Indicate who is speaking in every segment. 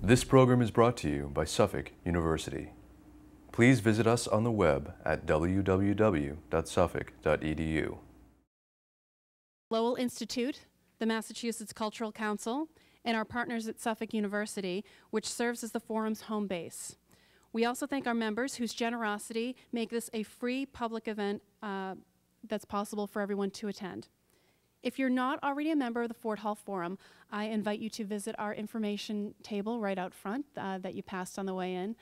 Speaker 1: This program is brought to you by Suffolk University. Please visit us on the web at www.suffolk.edu.
Speaker 2: Lowell Institute, the Massachusetts Cultural Council, and our partners at Suffolk University, which serves as the forum's home base. We also thank our members whose generosity make this a free public event that's possible for everyone to attend. If you're not already a member of the Ford Hall Forum, I invite you to visit our information table right out front that you passed on the way in.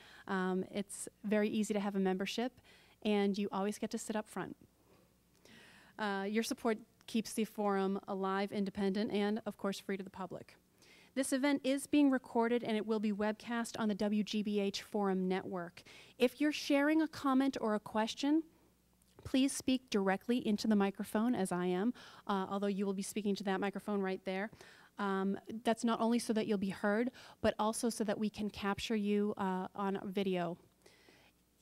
Speaker 2: It's very easy to have a membership, and you always get to sit up front. Your support keeps the forum alive, independent, and, of course, free to the public. This event is being recorded, and it will be webcast on the WGBH Forum Network. If you're sharing a comment or a question, please speak directly into the microphone, as I am, although you will be speaking to that microphone right there. That's not only so that you'll be heard, but also so that we can capture you on video.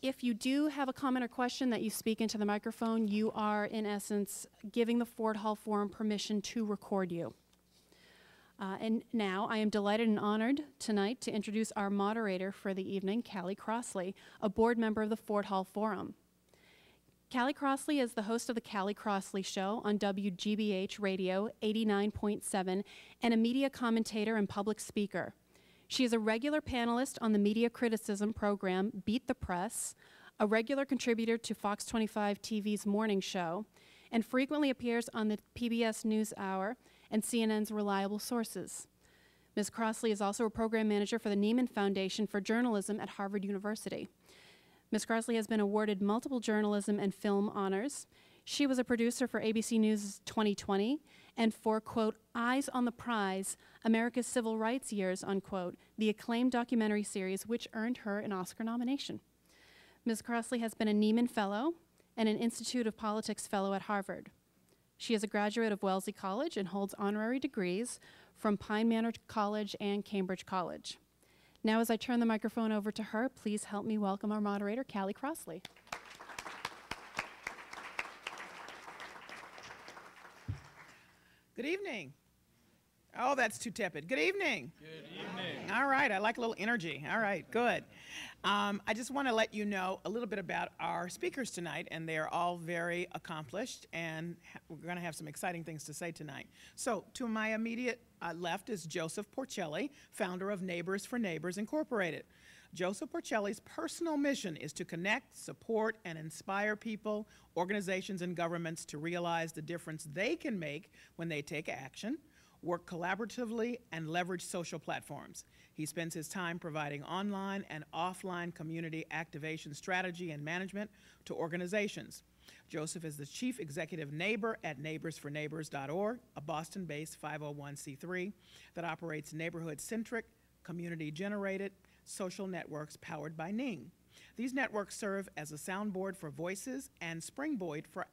Speaker 2: If you do have a comment or question that you speak into the microphone, you are, in essence, giving the Ford Hall Forum permission to record you. And now I am delighted and honored tonight to introduce our moderator for the evening, Callie Crossley, a board member of the Ford Hall Forum. Callie Crossley is the host of the Callie Crossley Show on WGBH Radio 89.7 and a media commentator and public speaker. She is a regular panelist on the media criticism program Beat the Press, a regular contributor to Fox 25 TV's morning show, and frequently appears on the PBS NewsHour and CNN's Reliable Sources. Ms. Crossley is also a program manager for the Nieman Foundation for Journalism at Harvard University. Ms. Crossley has been awarded multiple journalism and film honors. She was a producer for ABC News 2020 and for, quote, Eyes on the Prize, America's Civil Rights Years, unquote, the acclaimed documentary series which earned her an Oscar nomination. Ms. Crossley has been a Nieman Fellow and an Institute of Politics Fellow at Harvard. She is a graduate of Wellesley College and holds honorary degrees from Pine Manor College and Cambridge College. Now, as I turn the microphone over to her, please help me welcome our moderator, Callie Crossley.
Speaker 3: Good evening. Oh, that's too tepid. Good evening.
Speaker 4: Good evening.
Speaker 3: All right, I like a little energy. All right, good. I just want to let you know a little bit about our speakers tonight, and they're all very accomplished, and we're going to have some exciting things to say tonight. So, to my immediate left is Joseph Porcelli, founder of Neighbors for Neighbors Incorporated. Joseph Porcelli's personal mission is to connect, support, and inspire people, organizations, and governments to realize the difference they can make when they take action, work collaboratively, and leverage social platforms. He spends his time providing online and offline community activation strategy and management to organizations. Joseph is the Chief Executive Neighbor at NeighborsForNeighbors.org, a Boston-based 501c3 that operates neighborhood-centric, community-generated social networks powered by Ning. These networks serve as a soundboard for voices and springboard for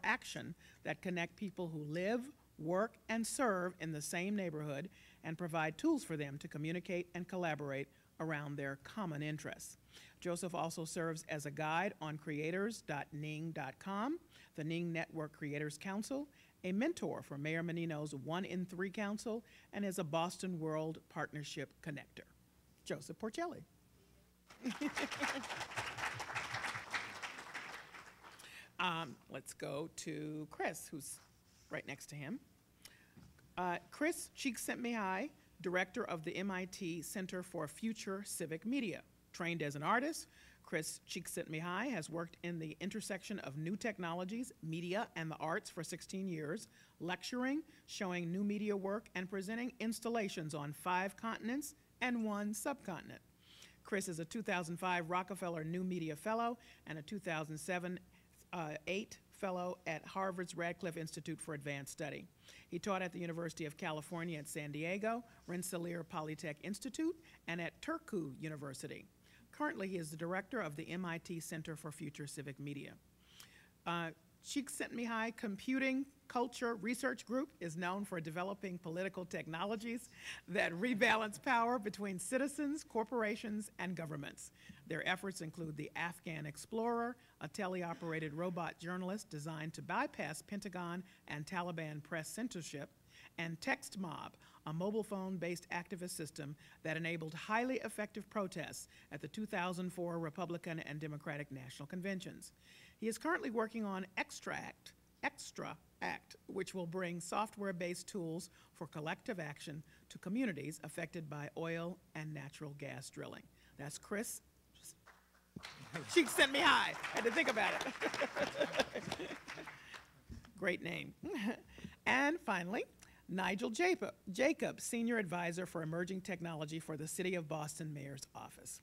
Speaker 3: action that connect people who live, work, and serve in the same neighborhood and provide tools for them to communicate and collaborate around their common interests. Joseph also serves as a guide on creators.ning.com, the Ning Network Creators Council, a mentor for Mayor Menino's 1 in 3 Council, and is a Boston World Partnership Connector. Joseph Porcelli. Let's go to Chris, who's right next to him. Chris Csikszentmihalyi, director of the MIT Center for Future Civic Media. Trained as an artist, Chris Csikszentmihalyi has worked in the intersection of new technologies, media, and the arts for 16 years, lecturing, showing new media work, and presenting installations on 5 continents and 1 subcontinent. Chris is a 2005 Rockefeller New Media Fellow and a 2007-8 Fellow at Harvard's Radcliffe Institute for Advanced Study. He taught at the University of California at San Diego, Rensselaer Polytech Institute, and at Turku University. Currently, he is the director of the MIT Center for Future Civic Media. Csikszentmihalyi Computing Culture Research Group is known for developing political technologies that rebalance power between citizens, corporations, and governments. Their efforts include the Afghan Explorer, a teleoperated robot journalist designed to bypass Pentagon and Taliban press censorship, and Text Mob, a mobile phone-based activist system that enabled highly effective protests at the 2004 Republican and Democratic National Conventions. He is currently working on Extra Act, which will bring software-based tools for collective action to communities affected by oil and natural gas drilling. That's Chris. Csikszentmihalyi. Had to think about it. Great name. And finally, Nigel Jacob, Senior Advisor for Emerging Technology for the City of Boston Mayor's Office.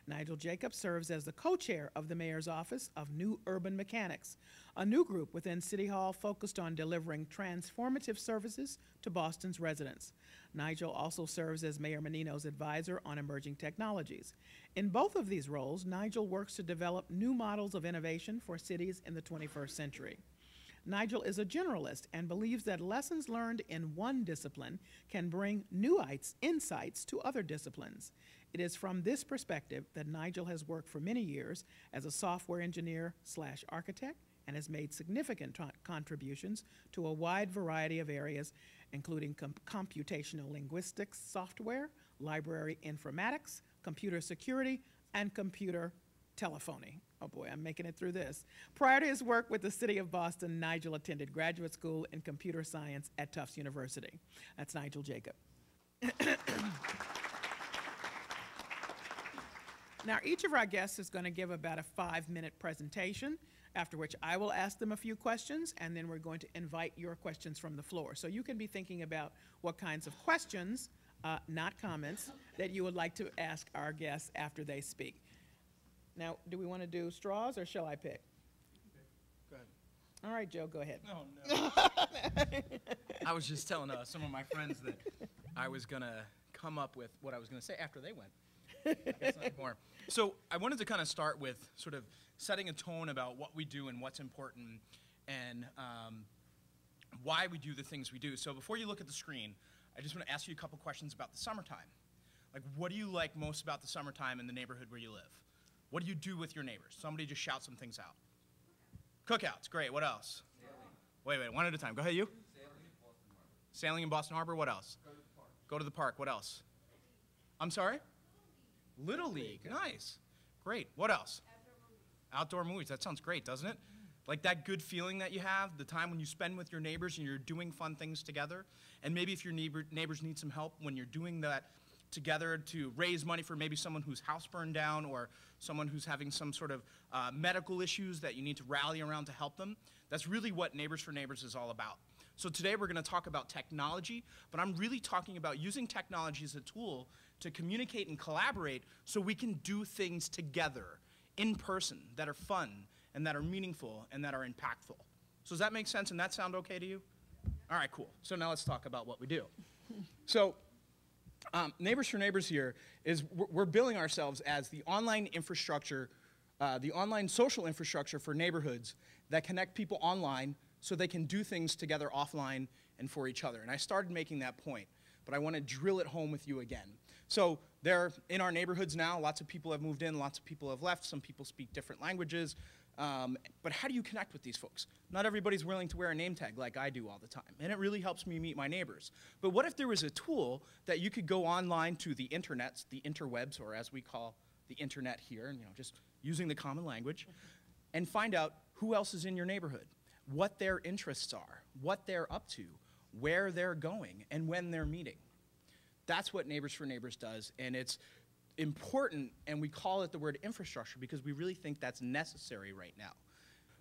Speaker 3: Nigel Jacob serves as the co-chair of the Mayor's Office of New Urban Mechanics, a new group within City Hall focused on delivering transformative services to Boston's residents. Nigel also serves as Mayor Menino's advisor on emerging technologies. In both of these roles, Nigel works to develop new models of innovation for cities in the 21st century. Nigel is a generalist and believes that lessons learned in one discipline can bring new insights to other disciplines. It is from this perspective that Nigel has worked for many years as a software engineer/architect and has made significant contributions to a wide variety of areas, including computational linguistics software, library informatics, computer security, and computer telephony. Oh boy, I'm making it through this. Prior to his work with the City of Boston, Nigel attended graduate school in computer science at Tufts University. That's Nigel Jacob. Now, each of our guests is going to give about a 5-minute presentation, after which I will ask them a few questions, and then we're going to invite your questions from the floor. So you can be thinking about what kinds of questions, not comments, that you would like to ask our guests after they speak. Now, do we want to do straws, or shall I pick?
Speaker 4: Go ahead.
Speaker 3: All right, Joe, go ahead.
Speaker 4: Oh, no. I was just telling some of my friends that I was going to come up with what I was going to say after they went. I guess not more. So I wanted to kind of start with sort of setting a tone about what we do and what's important and why we do the things we do. So before you look at the screen, I just want to ask you a couple questions about the summertime. Like, what do you like most about the summertime in the neighborhood where you live? What do you do with your neighbors? Somebody just shout some things out. Cookouts, great. What else? Sailing. Wait, one at a time. Go ahead, you. Sailing in Boston Harbor. What else? Go to the park. Go to the park. What else? I'm sorry? Little League. Nice. Great. What else? Outdoor movies. That sounds great, doesn't it? Like that good feeling that you have, the time when you spend with your neighbors and you're doing fun things together. And maybe if your neighbors need some help when you're doing that together to raise money for maybe someone whose house burned down or someone who's having some sort of medical issues that you need to rally around to help them. That's really what Neighbors for Neighbors is all about. So today we're going to talk about technology, but I'm really talking about using technology as a tool to communicate and collaborate so we can do things together in person that are fun and that are meaningful and that are impactful. So does that make sense and that sound okay to you? All right, cool. So now let's talk about what we do. So Neighbors for Neighbors here is we're billing ourselves as the online infrastructure, the online social infrastructure for neighborhoods that connect people online so they can do things together offline and for each other. And I started making that point, but I want to drill it home with you again. So there, in our neighborhoods now, lots of people have moved in, lots of people have left, some people speak different languages. But how do you connect with these folks? Not everybody's willing to wear a name tag like I do all the time, and it really helps me meet my neighbors. But what if there was a tool that you could go online to the internets, the interwebs, or as we call the internet here, and just using the common language, and find out who else is in your neighborhood, what their interests are, what they're up to, where they're going, and when they're meeting. That's what Neighbors for Neighbors does, and it's important, and we call it the word infrastructure because we really think that's necessary right now,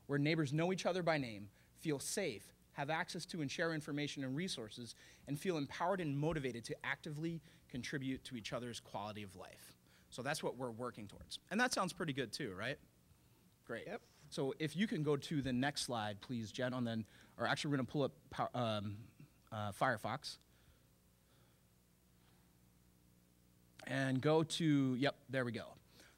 Speaker 4: where neighbors know each other by name, feel safe, have access to and share information and resources, and feel empowered and motivated to actively contribute to each other's quality of life. So that's what we're working towards. And that sounds pretty good too, right? Great. Yep. So if you can go to the next slide, please, Jen, or actually we're going to pull up Firefox. And go to, yep, there we go.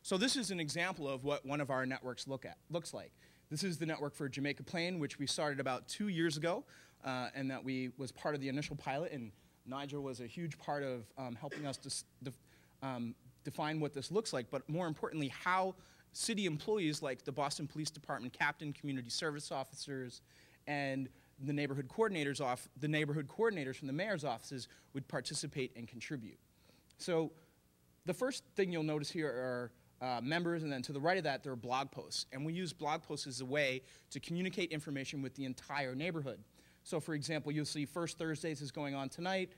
Speaker 4: So this is an example of what one of our networks looks like. This is the network for Jamaica Plain, which we started about 2 years ago, and that was part of the initial pilot, and Nigel was a huge part of helping us define what this looks like, but more importantly, how city employees like the Boston Police Department captain, community service officers, and the neighborhood coordinators from the mayor's offices would participate and contribute. So the first thing you'll notice here are members, and then to the right of that, there are blog posts. And we use blog posts as a way to communicate information with the entire neighborhood. So for example, you'll see First Thursdays is going on tonight.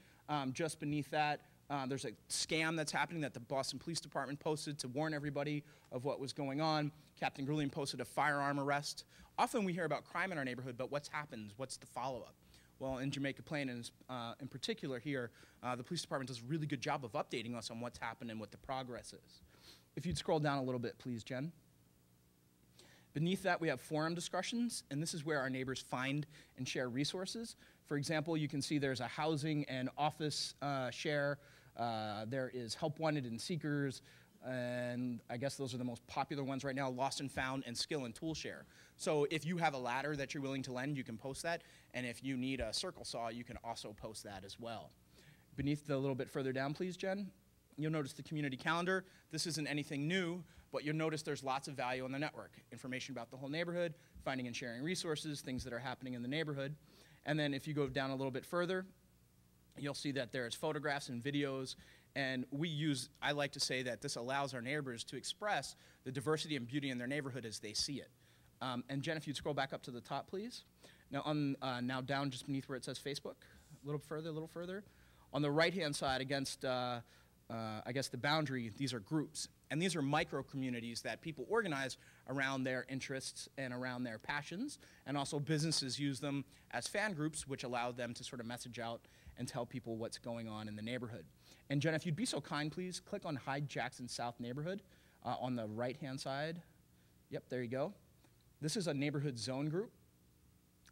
Speaker 4: Just beneath that, there's a scam that's happening that the Boston Police Department posted to warn everybody of what was going on. Captain Grillian posted a firearm arrest. Often we hear about crime in our neighborhood, but what's happened? What's the follow-up? Well, in Jamaica Plain, and in particular here, the police department does a really good job of updating us on what's happened and what the progress is. If you'd scroll down a little bit, please, Jen. Beneath that, we have forum discussions, and this is where our neighbors find and share resources. For example, you can see there's a housing and office share. There is help wanted and seekers, and I guess those are the most popular ones right now, lost and found, and skill and tool share. So if you have a ladder that you're willing to lend, you can post that, and if you need a circle saw, you can also post that as well. Beneath the, a little bit further down, please, Jen, you'll notice the community calendar. This isn't anything new, but you'll notice there's lots of value on the network. Information about the whole neighborhood, finding and sharing resources, things that are happening in the neighborhood. And then if you go down a little bit further, you'll see that there's photographs and videos, and I like to say that this allows our neighbors to express the diversity and beauty in their neighborhood as they see it. And Jen, if you'd scroll back up to the top, please. Now down just beneath where it says Facebook, a little further. On the right-hand side against, I guess, the boundary, these are groups. And these are micro-communities that people organize around their interests and around their passions. And also businesses use them as fan groups, which allow them to sort of message out and tell people what's going on in the neighborhood. And Jen, if you'd be so kind, please, click on Hyde Jackson South Neighborhood on the right-hand side. Yep, there you go. This is a neighborhood zone group.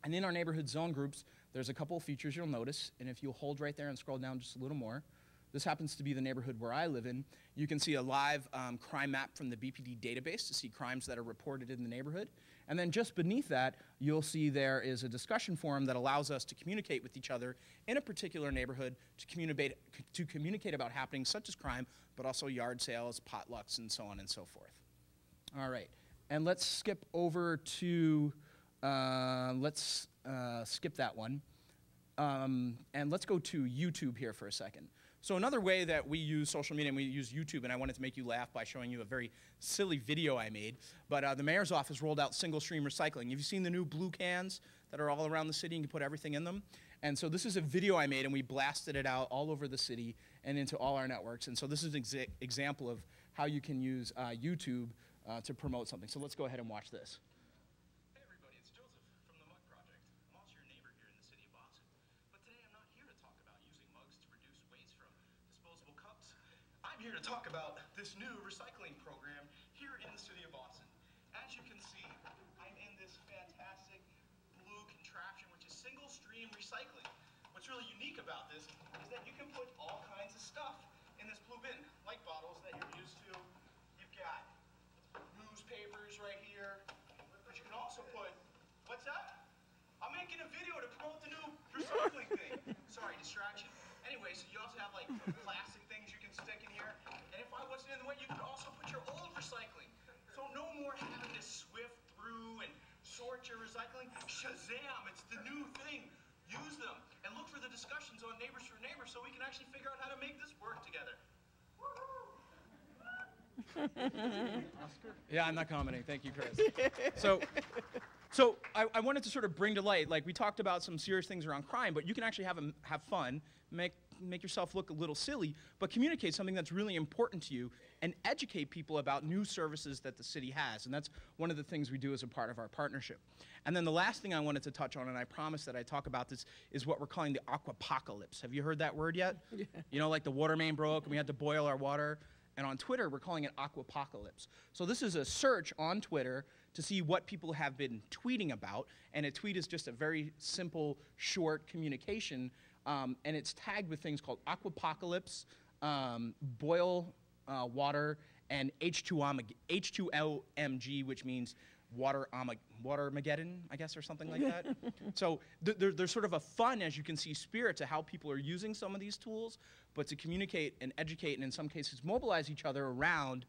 Speaker 4: And in our neighborhood zone groups, there's a couple of features you'll notice. And if you'll hold right there and scroll down just a little more, this happens to be the neighborhood where I live in. You can see a live crime map from the BPD database to see crimes that are reported in the neighborhood. And then just beneath that, you'll see there is a discussion forum that allows us to communicate with each other in a particular neighborhood to communicate about happenings such as crime, but also yard sales, potlucks, and so on and so forth. All right, and let's skip over to, skip that one. And let's go to YouTube here for a second. So another way that we use social media, and we use YouTube, and I wanted to make you laugh by showing you a very silly video I made, but the mayor's office rolled out single-stream recycling. Have you seen the new blue cans that are all around the city? You can put everything in them. And so this is a video I made, and we blasted it out all over the city and into all our networks. And so this is an example of how you can use YouTube to promote something. So let's go ahead and watch this.
Speaker 5: Here to talk about this new recycling program here in the city of Boston. As you can see, I'm in this fantastic blue contraption, which is single stream recycling. What's really unique about this is that you can put all kinds of stuff in this blue bin, like bottles that you're used to. You've got newspapers right here, but you can also put, what's that? I'm making a video to promote the new recycling thing. Sorry, distraction. Anyway, so you also have like plastic things you can stick in here. And if I wasn't in the way, you could also put your old recycling. So no more having to swift through and sort your recycling. Shazam, it's the new thing. Use them. And look for the discussions on Neighbors for Neighbors so we can actually figure out how to make this work together.
Speaker 4: Yeah, I'm not commenting. Thank you, Chris. So I wanted to sort of bring to light, like we talked about some serious things around crime, but you can actually have fun, make yourself look a little silly, but communicate something that's really important to you and educate people about new services that the city has. And that's one of the things we do as a part of our partnership. And then the last thing I wanted to touch on, and I promise that I talk about this, is what we're calling the Aquapocalypse. Have you heard that word yet? Yeah. You know, like the water main broke and we had to boil our water. And on Twitter, we're calling it Aquapocalypse. So this is a search on Twitter to see what people have been tweeting about. And a tweet is just a very simple, short communication. And it's tagged with things called Aquapocalypse, boil water, and H2OMG, which means Watermageddon, I guess, or something like that. So there's sort of a fun, as you can see, spirit to how people are using some of these tools, but to communicate and educate and in some cases mobilize each other around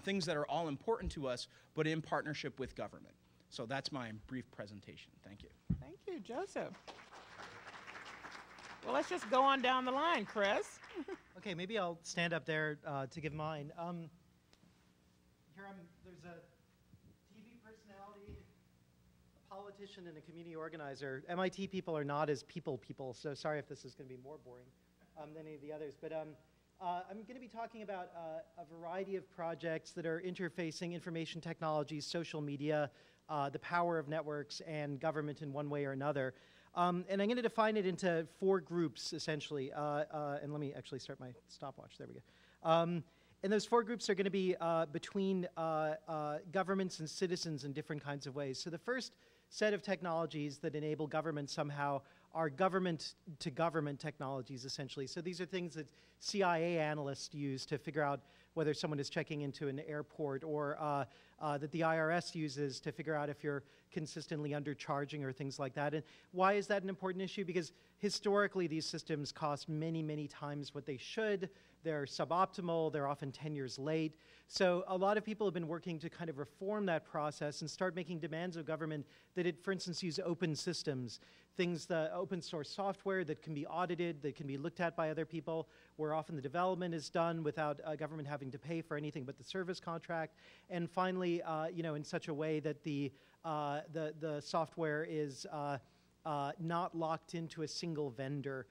Speaker 4: things that are all important to us, but in partnership with government. So that's my brief presentation. Thank you.
Speaker 3: Thank you. you, Joseph. Well, let's just go on down the line, Chris.
Speaker 6: Okay, maybe I'll stand up there to give mine. There's a TV personality, a politician, and a community organizer. MIT people are not as people, so sorry if this is going to be more boring than any of the others. But I'm going to be talking about a variety of projects that are interfacing information technologies, social media, the power of networks, and government in one way or another. And I'm going to define it into 4 groups, essentially. And let me actually start my stopwatch. There we go. And those 4 groups are going to be between governments and citizens in different kinds of ways. So the first set of technologies that enable government somehow are government-to-government technologies, essentially. So these are things that CIA analysts use to figure out whether someone is checking into an airport, or that the IRS uses to figure out if you're consistently undercharging or things like that. And why is that an important issue? Because historically, these systems cost many, many times what they should. They're suboptimal. They're often 10 years late. So a lot of people have been working to kind of reform that process and start making demands of government that it, for instance, use open systems, things, the open source software that can be audited, that can be looked at by other people, where often the development is done without government having to pay for anything but the service contract. And finally, in such a way that the software is not locked into a single vendor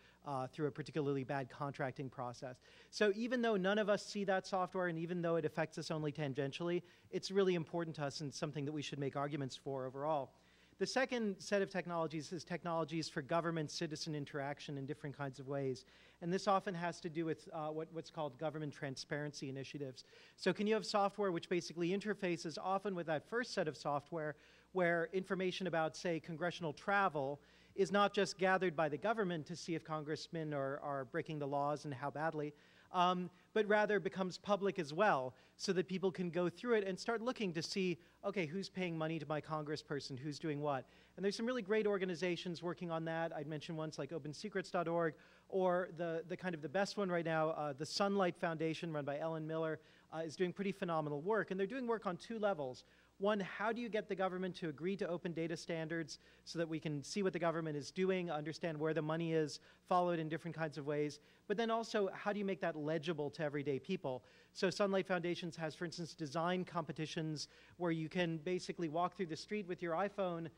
Speaker 6: through a particularly bad contracting process. So even though none of us see that software, and even though it affects us only tangentially, it's really important to us and something that we should make arguments for overall. The second set of technologies is technologies for government-citizen interaction in different kinds of ways. And this often has to do with what's called government transparency initiatives. So can you have software which basically interfaces often with that first set of software, where information about, say, congressional travel is not just gathered by the government to see if congressmen are breaking the laws and how badly, but rather becomes public as well, so that people can go through it and start looking to see, okay, who's paying money to my congressperson, who's doing what. And there's some really great organizations working on that. I'd mention ones like OpenSecrets.org, or the kind of the best one right now, the Sunlight Foundation, run by Ellen Miller, is doing pretty phenomenal work. And they're doing work on 2 levels. One, how do you get the government to agree to open data standards so that we can see what the government is doing, understand where the money is, follow it in different kinds of ways? But then also, how do you make that legible to everyday people? So Sunlight Foundations has, for instance, design competitions where you can basically walk through the street with your iPhone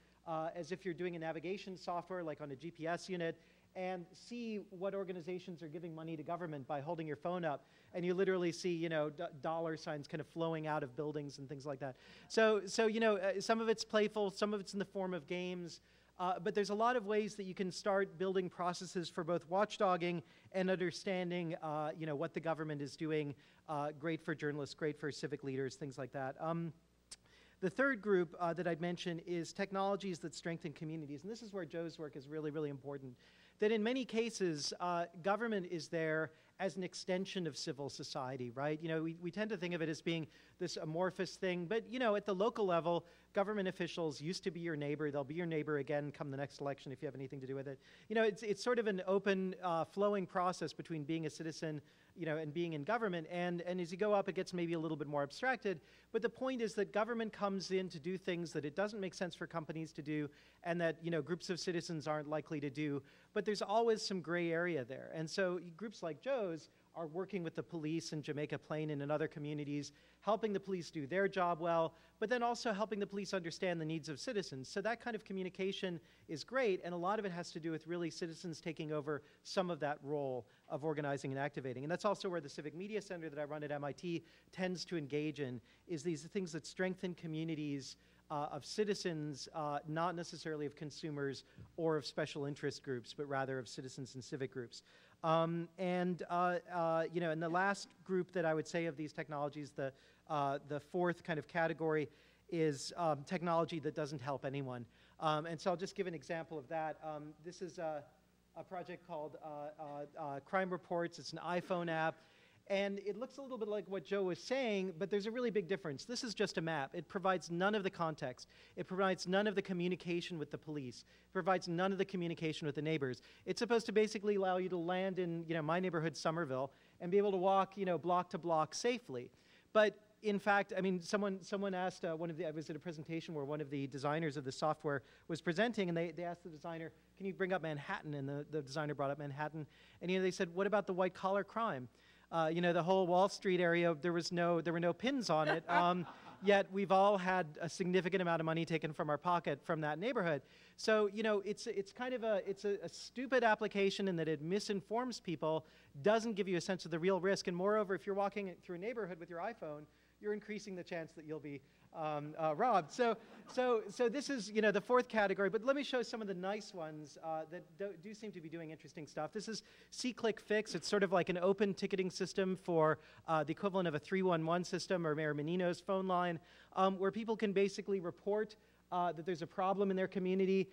Speaker 6: as if you're doing a navigation software, like on a GPS unit, and see what organizations are giving money to government by holding your phone up. And you literally see, dollar signs kind of flowing out of buildings and things like that. So some of it's playful, some of it's in the form of games, but there's a lot of ways that you can start building processes for both watchdogging and understanding, what the government is doing. Great for journalists, great for civic leaders, things like that. The third group that I'd mention is technologies that strengthen communities. And this is where Joe's work is really, really important. That in many cases, government is there as an extension of civil society, right? We tend to think of it as being this amorphous thing, but, at the local level, government officials used to be your neighbor. They'll be your neighbor again come the next election if you have anything to do with it. It's sort of an open, flowing process between being a citizen, and being in government. And as you go up, it gets maybe a little bit more abstracted. But the point is that government comes in to do things that it doesn't make sense for companies to do, and that, groups of citizens aren't likely to do. But there's always some gray area there. And so groups like Joe's are working with the police in Jamaica Plain and in other communities, helping the police do their job well, but then also helping the police understand the needs of citizens. So that kind of communication is great, and a lot of it has to do with really citizens taking over some of that role of organizing and activating. And that's also where the Civic Media Center that I run at MIT tends to engage in, is these things that strengthen communities of citizens, not necessarily of consumers or of special interest groups, but rather of citizens and civic groups. And the last group that I would say of these technologies, the fourth kind of category, is technology that doesn't help anyone. And so I'll just give an example of that. This is a project called Crime Reports. It's an iPhone app. And it looks a little bit like what Joe was saying, but there's a really big difference. This is just a map. It provides none of the context. It provides none of the communication with the police. It provides none of the communication with the neighbors. It's supposed to basically allow you to land in, my neighborhood, Somerville, and be able to walk, block to block safely. But in fact, I mean, someone asked, I was at a presentation where one of the designers of the software was presenting, and they asked the designer, can you bring up Manhattan? And the designer brought up Manhattan. And they said, what about the white-collar crime? The whole Wall Street area, there were no pins on it. Yet we've all had a significant amount of money taken from our pocket from that neighborhood. So, it's kind of a stupid application in that it misinforms people, doesn't give you a sense of the real risk, and moreover, if you're walking through a neighborhood with your iPhone, you're increasing the chance that you'll be robbed. So this is, the fourth category, but let me show some of the nice ones that do seem to be doing interesting stuff. This is C-Click Fix. It's sort of like an open ticketing system for the equivalent of a 311 system or Mayor Menino's phone line, where people can basically report that there's a problem in their community.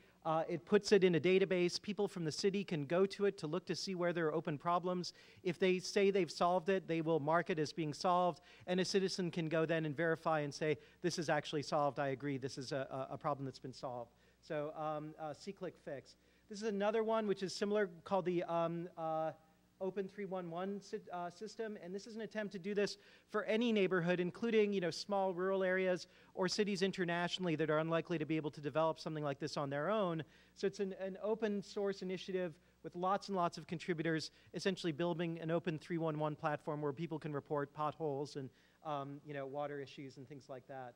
Speaker 6: It puts it in a database. People from the city can go to it to look to see where there are open problems. If they say they've solved it, they will mark it as being solved, and a citizen can go then and verify and say, this is actually solved, I agree, this is a problem that's been solved. So C-Click Fix. This is another one which is similar, called the Open 311 system, and this is an attempt to do this for any neighborhood, including small rural areas or cities internationally that are unlikely to be able to develop something like this on their own. So it's an open source initiative with lots and lots of contributors, essentially building an open 311 platform where people can report potholes and water issues and things like that.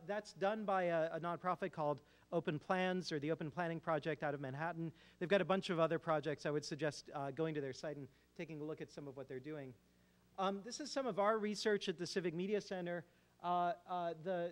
Speaker 6: That's done by a nonprofit called Open Plans, or the Open Planning Project out of Manhattan. They've got a bunch of other projects. I would suggest going to their site and taking a look at some of what they're doing. This is some of our research at the Civic Media Center. The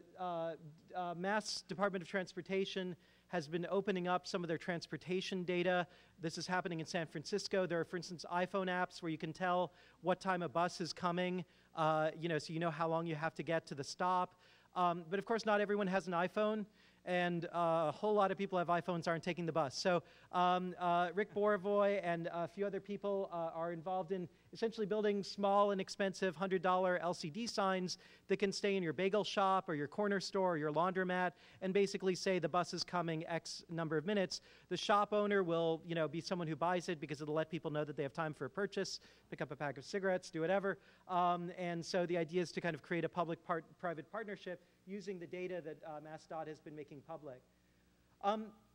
Speaker 6: Mass Department of Transportation has been opening up some of their transportation data. This is happening in San Francisco. There are, for instance, iPhone apps where you can tell what time a bus is coming, so you know how long you have to get to the stop. But of course, not everyone has an iPhone, and a whole lot of people who have iPhones aren't taking the bus. So Rick Borovoy and a few other people are involved in essentially building small and expensive $100 LCD signs that can stay in your bagel shop or your corner store or your laundromat and basically say the bus is coming X number of minutes. The shop owner will be someone who buys it because it'll let people know that they have time for a purchase, pick up a pack of cigarettes, do whatever. And so the idea is to kind of create a public-private partnership using the data that MassDOT has been making public.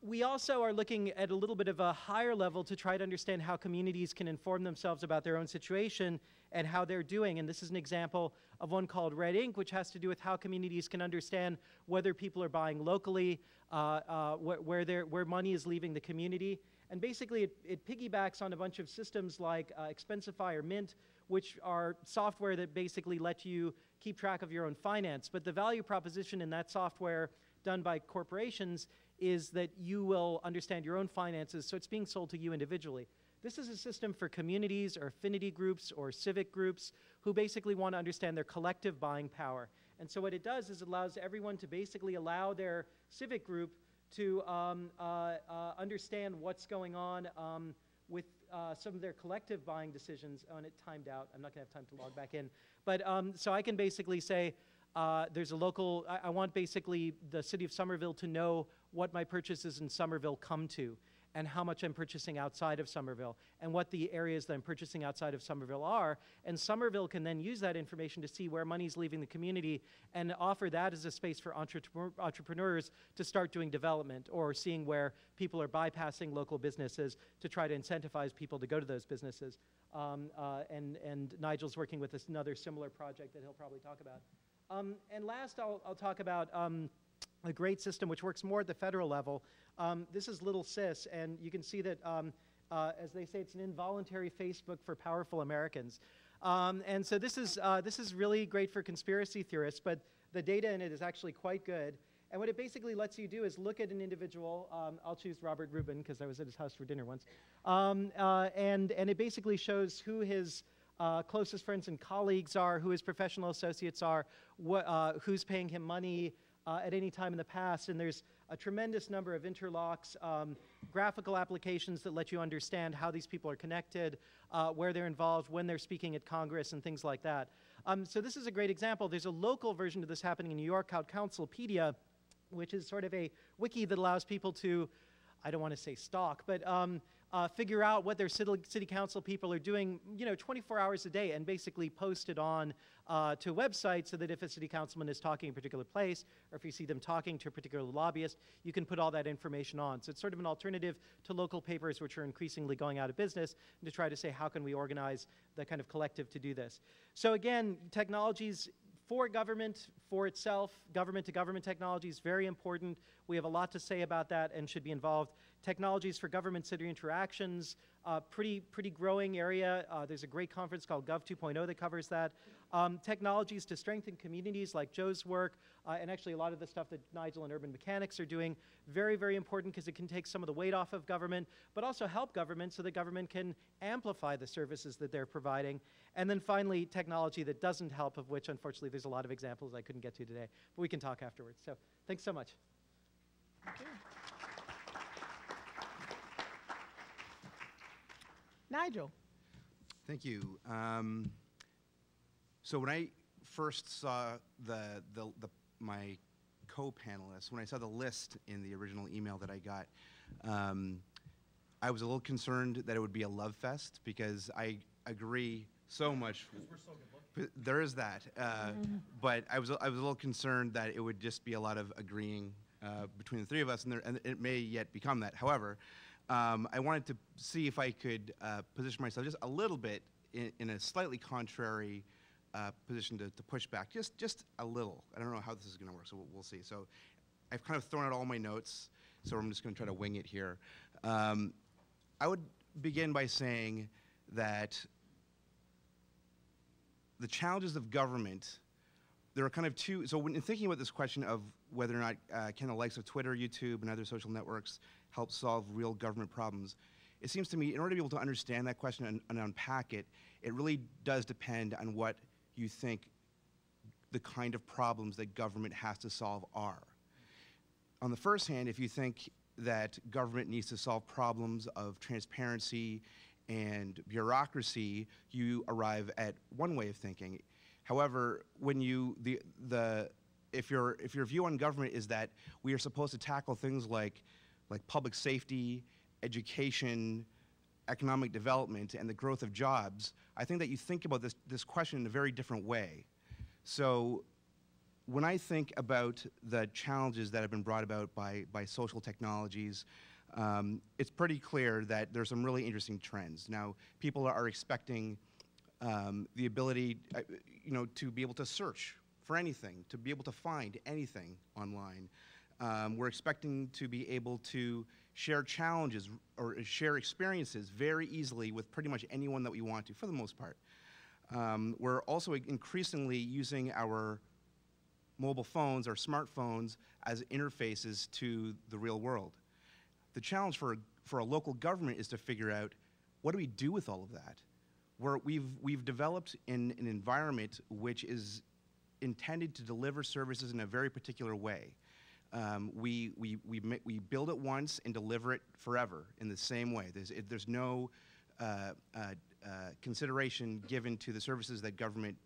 Speaker 6: We also are looking at a little bit of a higher level to try to understand how communities can inform themselves about their own situation and how they're doing. And this is an example of one called Red Ink, which has to do with how communities can understand whether people are buying locally, where money is leaving the community. And basically, it piggybacks on a bunch of systems like Expensify or Mint, which are software that basically let you keep track of your own finance. But the value proposition in that software done by corporations is that you will understand your own finances, so it's being sold to you individually. This is a system for communities or affinity groups or civic groups who basically want to understand their collective buying power. And so what it does is it allows everyone to basically allow their civic group to understand what's going on with some of their collective buying decisions. Oh, and it timed out. I'm not going to have time to log back in. But so I can basically say, there's a local, I want basically the city of Somerville to know what my purchases in Somerville come to and how much I'm purchasing outside of Somerville and what the areas that I'm purchasing outside of Somerville are. And Somerville can then use that information to see where money's leaving the community and offer that as a space for entrepreneurs to start doing development or seeing where people are bypassing local businesses to try to incentivize people to go to those businesses. And Nigel's working with another similar project that he'll probably talk about. And last, I'll talk about a great system which works more at the federal level. This is Little Sis, and you can see that, as they say, it's an involuntary Facebook for powerful Americans. And so this is really great for conspiracy theorists, but the data in it is actually quite good. And what it basically lets you do is look at an individual. I'll choose Robert Rubin because I was at his house for dinner once. And it basically shows who his closest friends and colleagues are, who his professional associates are, who's paying him money at any time in the past. And there's a tremendous number of interlocks, graphical applications that let you understand how these people are connected, where they're involved, when they're speaking at Congress, and things like that. So this is a great example. There's a local version of this happening in New York called Councilpedia, which is sort of a wiki that allows people to I don't want to say stalk, but figure out what their city council people are doing, 24 hours a day, and basically post it on to a website so that if a city councilman is talking in a particular place, or if you see them talking to a particular lobbyist, you can put all that information on. So it's sort of an alternative to local papers, which are increasingly going out of business, and to try to say, how can we organize the kind of collective to do this? So again, technologies for government, for itself, government-to-government technology is very important. We have a lot to say about that and should be involved. Technologies for government-city interactions, pretty growing area. There's a great conference called Gov 2.0 that covers that. Technologies to strengthen communities like Joe's work, and actually a lot of the stuff that Nigel and Urban Mechanics are doing, very, very important because it can take some of the weight off of government, but also help government so that government can amplify the services that they're providing. And then finally, technology that doesn't help, of which unfortunately there's a lot of examples I couldn't get to today, but we can talk afterwards. So thanks so much.
Speaker 3: Thank you. Nigel.
Speaker 7: Thank you. So when I first saw my co-panelists, when I saw the list in the original email that I got, I was a little concerned that it would be a love fest because I agree so much.
Speaker 4: We're so good looking.
Speaker 7: There is that, but I was a little concerned that it would just be a lot of agreeing between the three of us, and it may yet become that. However, I wanted to see if I could position myself just a little bit in a slightly contrary position to push back, just a little. I don't know how this is going to work, so we'll see. So I've kind of thrown out all my notes, so I'm just going to try to wing it here. I would begin by saying that the challenges of government, there are kind of two. So when thinking about this question of whether or not can the likes of Twitter, YouTube, and other social networks help solve real government problems, it seems to me in order to be able to understand that question and unpack it, it really does depend on what you think the kind of problems that government has to solve are. On the first hand, if you think that government needs to solve problems of transparency and bureaucracy, you arrive at one way of thinking. However, when if your view on government is that we are supposed to tackle things like public safety, education, economic development, and the growth of jobs, I think that you think about this question in a very different way. So when I think about the challenges that have been brought about by social technologies, it's pretty clear that there's some really interesting trends. Now, people are expecting the ability, to be able to search for anything, to be able to find anything online. We're expecting to be able to share challenges or share experiences very easily with pretty much anyone that we want to, for the most part. We're also increasingly using our mobile phones, our smartphones, as interfaces to the real world. The challenge for a local government is to figure out, what do we do with all of that? We've developed an environment which is intended to deliver services in a very particular way. We build it once and deliver it forever in the same way. There's no consideration given to the services that government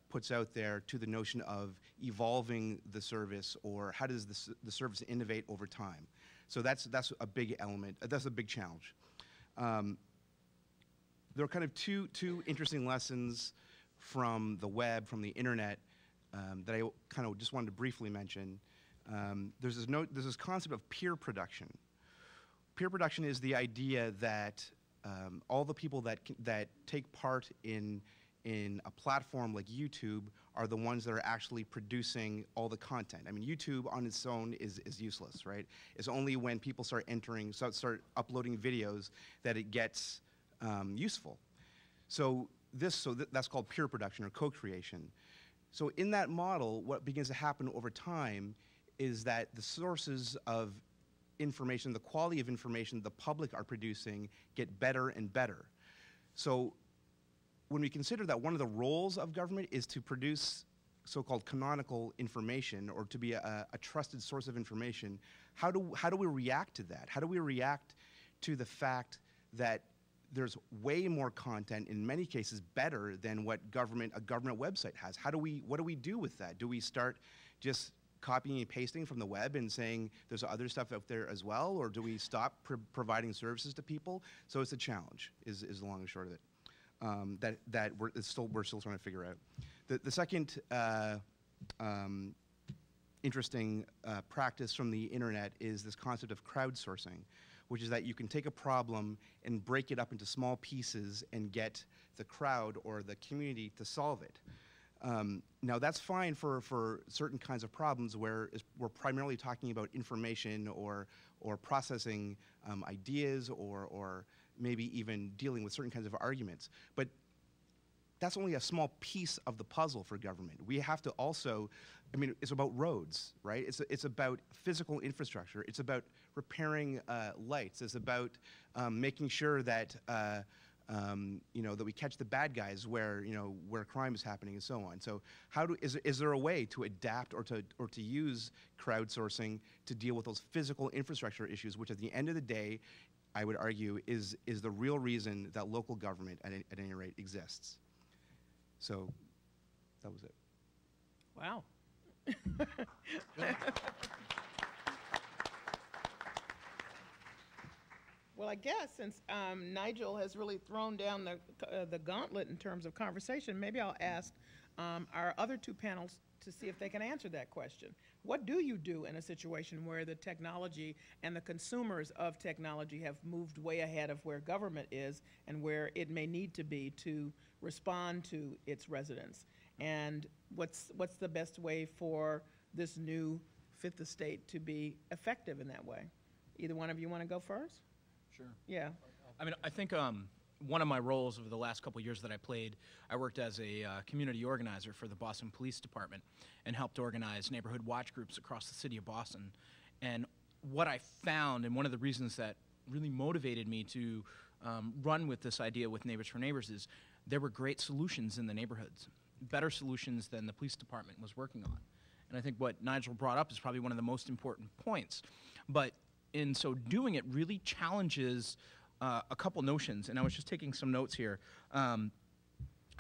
Speaker 7: puts out there, to the notion of evolving the service, or how does the service innovate over time. So that's a big element. That's a big challenge. There are kind of two interesting lessons from the web, from the internet, that I kind of just wanted to briefly mention. There's this concept of peer production. Peer production is the idea that all the people that take part in a platform like YouTube are the ones that are actually producing all the content. I mean, YouTube on its own is useless, right? It's only when people start uploading videos that it gets useful. So that's called peer production or co-creation. So in that model, what begins to happen over time is that the sources of information, the quality of information the public are producing get better and better. So when we consider that one of the roles of government is to produce so-called canonical information, or to be a trusted source of information, how do we react to that? How do we react to the fact that there's way more content, in many cases better than what a government website has? What do we do with that? Do we start just copying and pasting from the web and saying there's other stuff out there as well, or do we stop providing services to people? So it's a challenge, is the long and short of it, that we're still trying to figure out. The second interesting practice from the internet is this concept of crowdsourcing, which is that you can take a problem and break it up into small pieces and get the crowd or the community to solve it. Now that's fine for certain kinds of problems where we're primarily talking about information or processing ideas or maybe even dealing with certain kinds of arguments. But that's only a small piece of the puzzle for government. We have to also, I mean, it's about roads, right? It's about physical infrastructure. It's about repairing lights. It's about making sure that you know, that we catch the bad guys where, you know, where crime is happening and so on. So is there a way to adapt or to use crowdsourcing to deal with those physical infrastructure issues, which at the end of the day, I would argue is the real reason that local government at any rate exists. So that was it.
Speaker 3: Wow. Well, I guess since Nigel has really thrown down the gauntlet in terms of conversation, maybe I'll ask our other two panels to see if they can answer that question. What do you do in a situation where the technology and the consumers of technology have moved way ahead of where government is and where it may need to be to respond to its residents? And what's the best way for this new fifth estate to be effective in that way? Either one of you want to go first?
Speaker 4: Sure.
Speaker 3: Yeah.
Speaker 4: I mean, I think one of my roles over the last couple years that I played, I worked as a community organizer for the Boston Police Department and helped organize neighborhood watch groups across the city of Boston. And what I found, and one of the reasons that really motivated me to run with this idea with Neighbors for Neighbors, is there were great solutions in the neighborhoods, better solutions than the police department was working on. And I think what Nigel brought up is probably one of the most important points. But in so doing, it really challenges a couple notions, and I was just taking some notes here.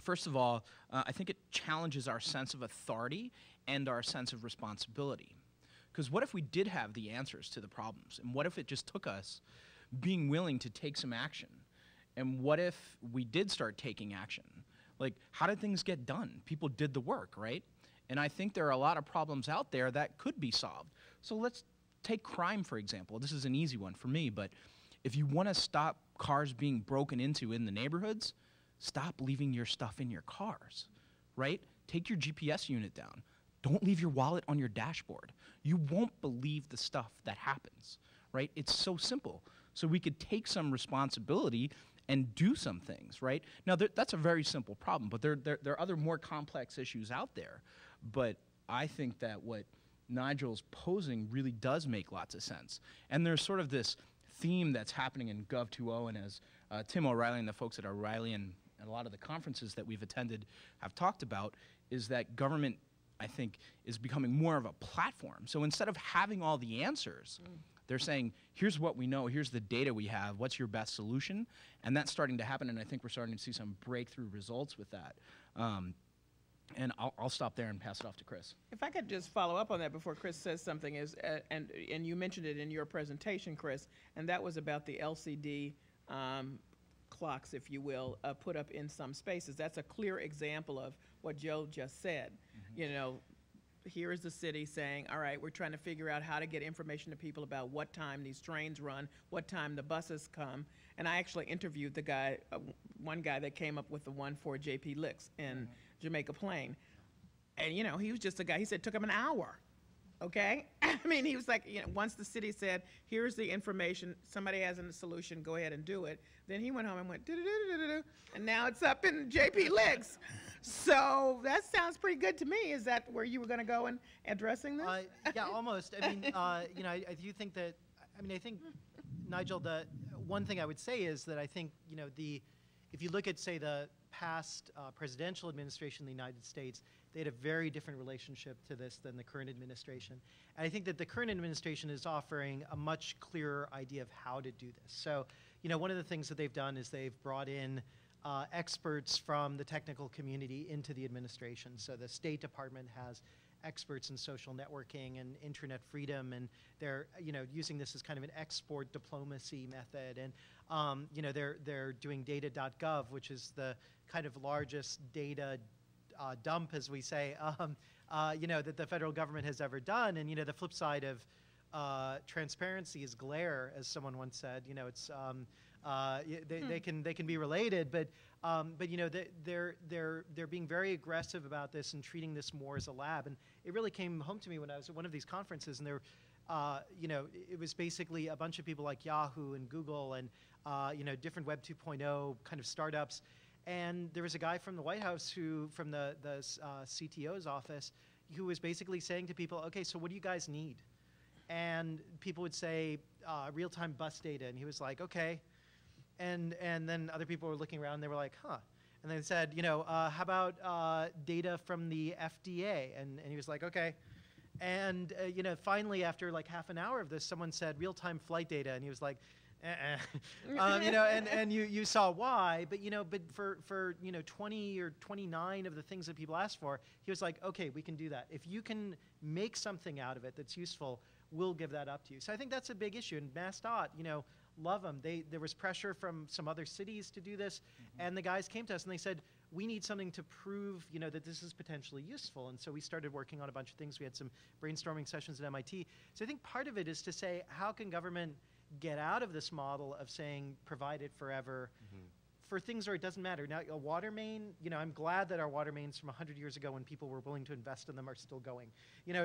Speaker 4: First of all, I think it challenges our sense of authority and our sense of responsibility. Because what if we did have the answers to the problems? And what if it just took us being willing to take some action? And what if we did start taking action? Like, how did things get done? People did the work, right? And I think there are a lot of problems out there that could be solved. So let's take crime, for example. This is an easy one for me, but if you want to stop cars being broken into in the neighborhoods, stop leaving your stuff in your cars, right? Take your GPS unit down. Don't leave your wallet on your dashboard. You won't believe the stuff that happens, right? It's so simple. So we could take some responsibility and do some things, right? Now, that's a very simple problem, but there are other more complex issues out there. But I think that what Nigel's posing really does make lots of sense. And there's sort of this theme that's happening in Gov 2.0, and as Tim O'Reilly and the folks at O'Reilly and a lot of the conferences that we've attended have talked about, is that government, I think, is becoming more of a platform. So instead of having all the answers, they're saying, here's what we know, here's the data we have, what's your best solution? And that's starting to happen, and I think we're starting to see some breakthrough results with that. And I'll stop there and pass it off to Chris.
Speaker 3: If I could just follow up on that before Chris says something, is and you mentioned it in your presentation, Chris, and that was about the LCD clocks, if you will, put up in some spaces. That's a clear example of what Joe just said. Mm-hmm. You know, here is the city saying, all right, we're trying to figure out how to get information to people about what time these trains run, what time the buses come. And I actually interviewed the guy, one guy that came up with the one for J.P. Licks in Jamaica Plain. And, you know, he was just a guy, he said it took him an hour, okay? I mean, he was like, you know, once the city said, here's the information, somebody has a solution, go ahead and do it. Then he went home and went, do-do-do-do-do-do, and now it's up in J.P. Licks. So that sounds pretty good to me. Is that where you were going to go in addressing this?
Speaker 6: Yeah, almost. I mean, you know, I do think that, I mean, I think, Nigel, the one thing I would say is that I think, you know, if you look at, say, the past presidential administration in the United States, they had a very different relationship to this than the current administration. And I think that the current administration is offering a much clearer idea of how to do this. So, you know, one of the things that they've done is they've brought in experts from the technical community into the administration. So the State Department has experts in social networking and internet freedom, and they're using this as kind of an export diplomacy method. And they're doing data.gov, which is the kind of largest data dump, as we say, that the federal government has ever done. And the flip side of transparency is glare, as someone once said. It's they can be related, but they're being very aggressive about this and treating this more as a lab. And it really came home to me when I was at one of these conferences, and it was basically a bunch of people like Yahoo and Google and different Web 2.0 kind of startups. And there was a guy from the White House from the CTO's office who was basically saying to people, okay, so what do you guys need? And people would say real-time bus data, and he was like, okay. And then other people were looking around, and they were like, huh. And they said, how about data from the FDA? And he was like, okay. And finally, after like half an hour of this, someone said real-time flight data, and he was like, and you saw why, but for 20 or 29 of the things that people asked for, he was like, okay, we can do that. If you can make something out of it that's useful, we'll give that up to you. So I think that's a big issue. And MassDOT, love them. There was pressure from some other cities to do this, and the guys came to us and they said, we need something to prove, that this is potentially useful. And so we started working on a bunch of things. We had some brainstorming sessions at MIT. So I think part of it is to say, how can government get out of this model of saying provide it forever for things where it doesn't matter? Now, a water main, I'm glad that our water mains from 100 years ago when people were willing to invest in them are still going.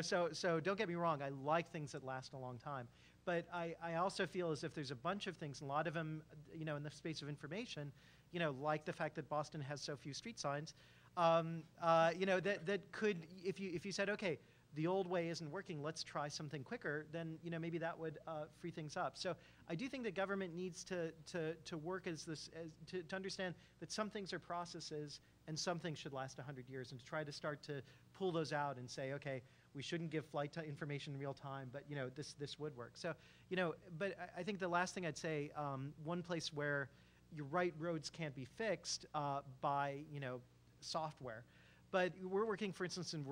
Speaker 6: So don't get me wrong, I like things that last a long time. But I also feel as if there's a bunch of things, a lot of them, in the space of information, like the fact that Boston has so few street signs, that could, if you said, okay, the old way isn't working, let's try something quicker, then maybe that would free things up. So I do think that government needs to work to understand that some things are processes and some things should last 100 years, and to try to start to pull those out and say, okay, we shouldn't give flight information in real time, but this would work. So but I think the last thing I'd say, one place where you're right, roads can't be fixed by software. But we're working, for instance, in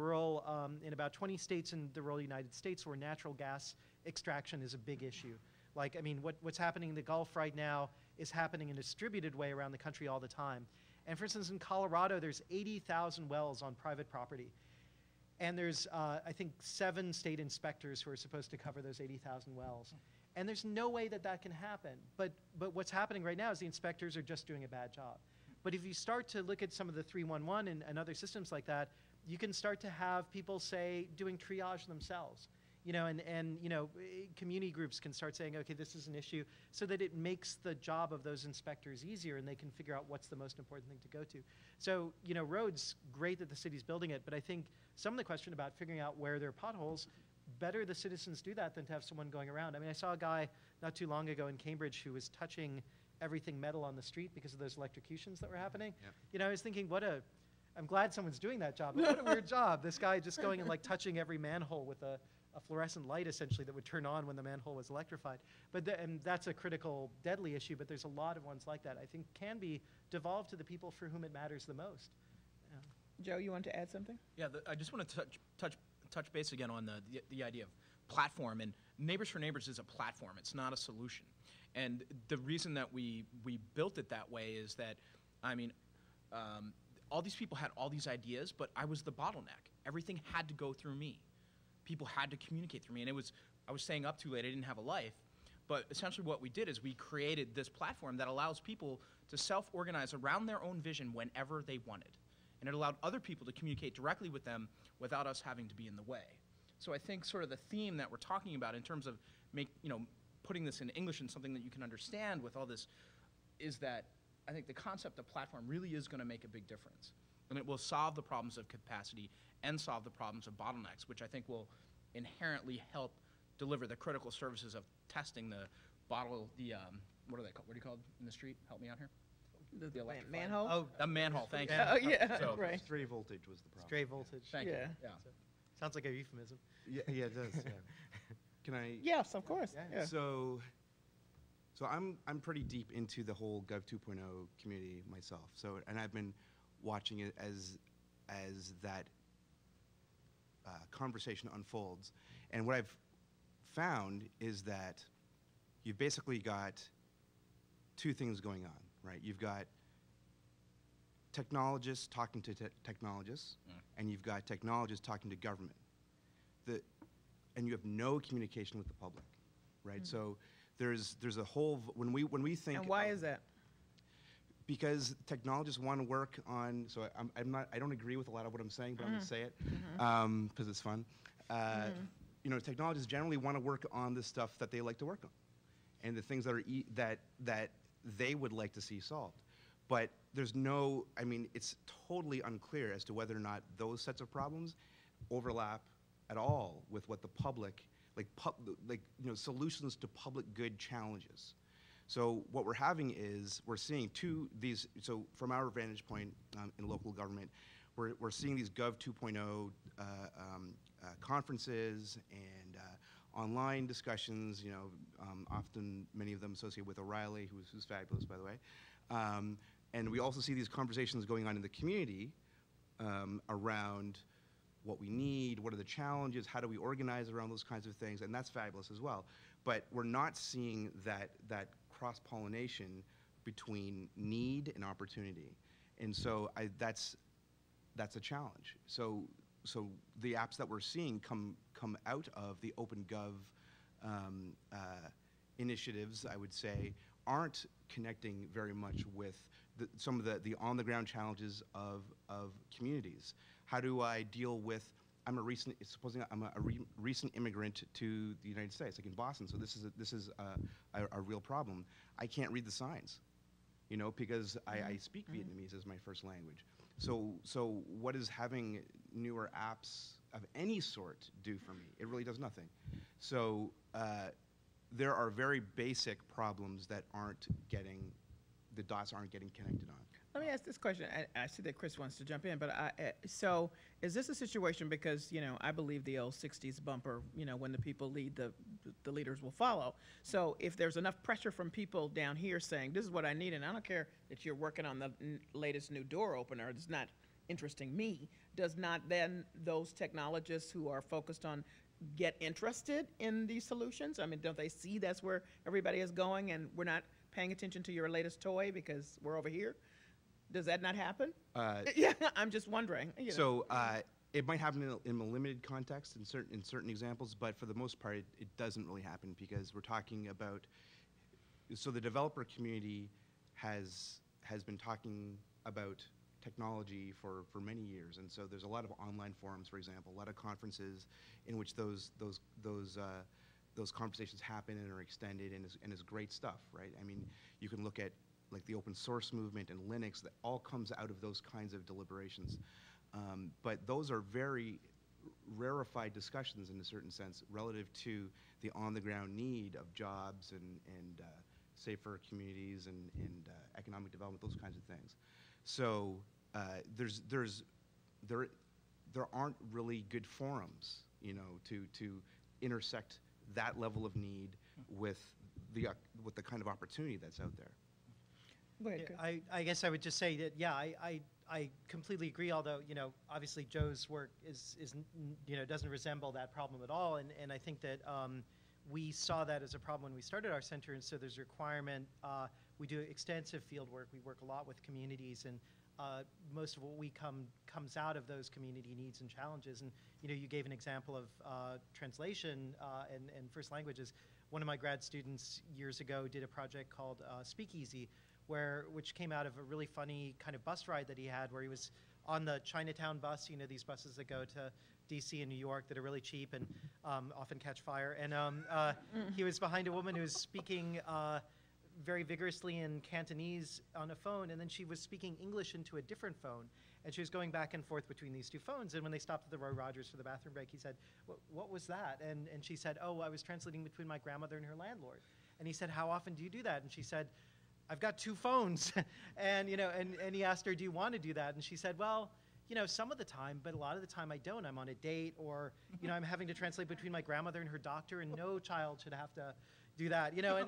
Speaker 6: in about 20 states in the rural United States where natural gas extraction is a big issue. Like, what's happening in the Gulf right now is happening in a distributed way around the country all the time. And for instance, in Colorado, there's 80,000 wells on private property. And there's, I think, 7 state inspectors who are supposed to cover those 80,000 wells. And there's no way that can happen. But what's happening right now is the inspectors are just doing a bad job. But if you start to look at some of the 311 and other systems like that, you can start to have people, say, doing triage themselves. Community groups can start saying, okay, this is an issue, so that it makes the job of those inspectors easier and they can figure out what's the most important thing to go to. So, roads, great that the city's building it, but I think some of the question about figuring out where there are potholes, better the citizens do that than to have someone going around. I saw a guy not too long ago in Cambridge who was touching everything metal on the street because of those electrocutions that were happening. Yep. I was thinking, I'm glad someone's doing that job, but what a weird job. This guy just going and touching every manhole with a fluorescent light, essentially, that would turn on when the manhole was electrified. And that's a critical, deadly issue, but there's a lot of ones like that I think can be devolved to the people for whom it matters the most.
Speaker 3: Joe, you want to add something?
Speaker 4: Yeah, I just want to touch base again on the idea of platform. And Neighbors for Neighbors is a platform. It's not a solution. And the reason that we built it that way is that, all these people had all these ideas, but I was the bottleneck. Everything had to go through me. People had to communicate through me. And I was staying up too late. I didn't have a life. But essentially what we did is we created this platform that allows people to self-organize around their own vision whenever they wanted. And it allowed other people to communicate directly with them without us having to be in the way. So I think sort of the theme that we're talking about in terms of putting this in English and something that you can understand with all this is that I think the concept of platform really is going to make a big difference. And it will solve the problems of capacity and solve the problems of bottlenecks, which I think will inherently help deliver the critical services of testing the bottle, what are they called? What are you called in the street? Help me out here.
Speaker 3: The manhole?
Speaker 4: Oh, a manhole, thank you.
Speaker 3: Oh, yeah,
Speaker 4: So,
Speaker 3: right.
Speaker 7: Stray voltage was the problem.
Speaker 6: Stray voltage.
Speaker 4: Thank you.
Speaker 3: Yeah.
Speaker 6: Sounds like a euphemism.
Speaker 7: Yeah, it does. Yeah. Can I?
Speaker 3: Yes, of course.
Speaker 6: Yeah.
Speaker 3: Yeah.
Speaker 7: So I'm pretty deep into the whole Gov 2.0 community myself. And I've been watching it as that conversation unfolds. And what I've found is that you've basically got two things going on, right? You've got technologists talking to technologists, and you've got technologists talking to government. And you have no communication with the public, right? So there's a whole, when we think.
Speaker 3: And why is that?
Speaker 7: Because technologists want to work on, so I don't agree with a lot of what I'm saying, but I'm going to say it because it's fun. You know, technologists generally want to work on the stuff that they like to work on, and the things that are that they would like to see solved. But there's no, I mean, it's totally unclear as to whether or not those sets of problems overlap at all with what the public, like you know, solutions to public good challenges. So what we're having is we're seeing so from our vantage point in local government, we're seeing these Gov 2.0 conferences and online discussions, you know, often many of them associated with O'Reilly, who's fabulous, by the way. And we also see these conversations going on in the community around what we need, what are the challenges, how do we organize around those kinds of things, and that's fabulous as well. But we're not seeing that cross-pollination between need and opportunity. And so that's a challenge. So the apps that we're seeing come out of the OpenGov initiatives, I would say, aren't connecting very much with some of the on-the-ground challenges of communities. How do I deal with, supposing I'm a recent immigrant to the United States, like in Boston, so this is a real problem. I can't read the signs, you know, because I speak Vietnamese as my first language. So what does having newer apps of any sort do for me? It really does nothing. So there are very basic problems that the dots aren't getting connected on.
Speaker 3: Let me ask this question. I see that Chris wants to jump in, but so is this a situation because, you know, I believe the old 60s bumper, you know, when the people lead, the leaders will follow. So if there's enough pressure from people down here saying, this is what I need, and I don't care that you're working on the latest new door opener, it's not interesting me, does not then those technologists who are focused on get interested in these solutions? I mean, don't they see that's where everybody is going and we're not paying attention to your latest toy because we're over here? Does that not happen? Yeah, I'm just wondering. You know.
Speaker 7: So it might happen in a limited context in certain examples, but for the most part, it doesn't really happen because we're talking about. So the developer community has been talking about technology for many years, and so there's a lot of online forums, for example, a lot of conferences in which those conversations happen and are extended, and is great stuff, right? I mean, you can look at like the open source movement and Linux, that all comes out of those kinds of deliberations. But those are very rarefied discussions in a certain sense relative to the on-the-ground need of jobs and safer communities and economic development, those kinds of things. So there aren't really good forums, you know, to intersect that level of need with the kind of opportunity that's out there.
Speaker 3: Go ahead, Chris.
Speaker 6: I guess I would just say that, yeah, I completely agree, although, you know, obviously Joe's work is you know, doesn't resemble that problem at all, and I think that we saw that as a problem when we started our center, and so there's a requirement. We do extensive field work. We work a lot with communities, and most of what we comes out of those community needs and challenges. And, you know, you gave an example of translation and first languages. One of my grad students years ago did a project called Speakeasy, which came out of a really funny kind of bus ride that he had, where he was on the Chinatown bus, you know, these buses that go to DC and New York that are really cheap and often catch fire. And he was behind a woman who was speaking very vigorously in Cantonese on a phone, and then she was speaking English into a different phone. And she was going back and forth between these two phones. And when they stopped at the Roy Rogers for the bathroom break, he said, what was that? And she said, oh, I was translating between my grandmother and her landlord. And he said, how often do you do that? And she said, I've got two phones. And, you know, and he asked her, do you want to do that? And she said, well, you know, some of the time, but a lot of the time I don't. I'm on a date, or, you know, I'm having to translate between my grandmother and her doctor, and no child should have to do that, you know,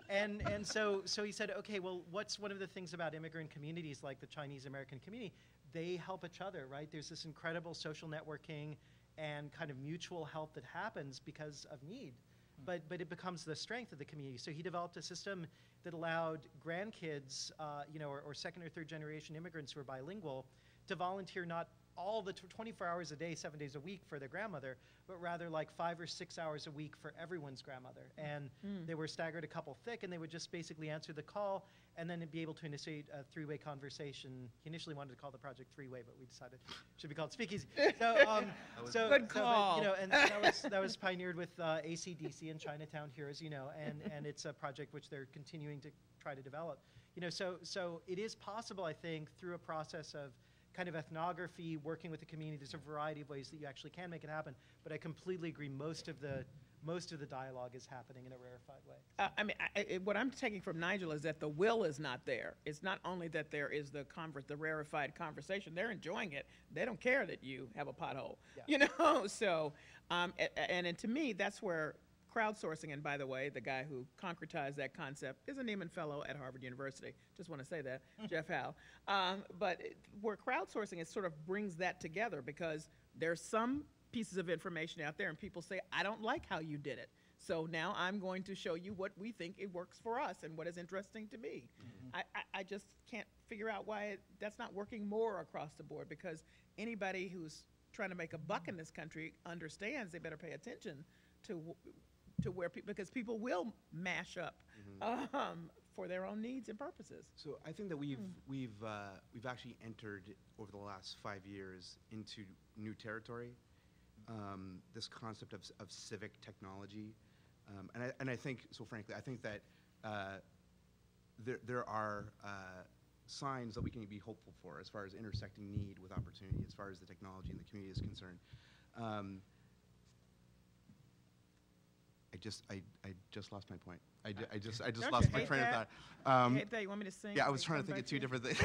Speaker 6: and so he said, okay, well, what's one of the things about immigrant communities like the Chinese American community? They help each other, right? There's this incredible social networking and kind of mutual help that happens because of need. But it becomes the strength of the community. So he developed a system that allowed grandkids, or second or third generation immigrants who are bilingual to volunteer not all the 24 hours a day, 7 days a week for their grandmother, but rather like 5 or 6 hours a week for everyone's grandmother. And they were staggered a couple thick, and they would just basically answer the call and then be able to initiate a three-way conversation. He initially wanted to call the project Three-Way, but we decided it should be called Speakeasy.
Speaker 3: Good call.
Speaker 6: And that was pioneered with ACDC in Chinatown here, as you know, and it's a project which they're continuing to try to develop. So it is possible, I think, through a process of kind of ethnography, working with the community. There's a variety of ways that you actually can make it happen. But I completely agree. Most of the dialogue is happening in a rarefied way.
Speaker 3: What I'm taking from Nigel is that the will is not there. It's not only that there is the rarefied conversation. They're enjoying it. They don't care that you have a pothole. Yeah. So, and to me, that's where crowdsourcing, and by the way, the guy who concretized that concept is a Neiman Fellow at Harvard University. Just want to say that, Jeff Howe. But where crowdsourcing, it sort of brings that together, because there's some pieces of information out there and people say, I don't like how you did it. So now I'm going to show you what we think it works for us and what is interesting to me. I just can't figure out why that's not working more across the board, because anybody who's trying to make a buck in this country understands they better pay attention to where because people will mash up for their own needs and purposes.
Speaker 7: So I think that we've actually entered over the last 5 years into new territory. This concept of civic technology, and I think, so frankly, I think that there are signs that we can be hopeful for as far as intersecting need with opportunity, as far as the technology and the community is concerned. I just lost my point. I just lost my train of thought.
Speaker 3: You hate that? You want me to sing?
Speaker 7: Yeah, I was trying to think of two different things.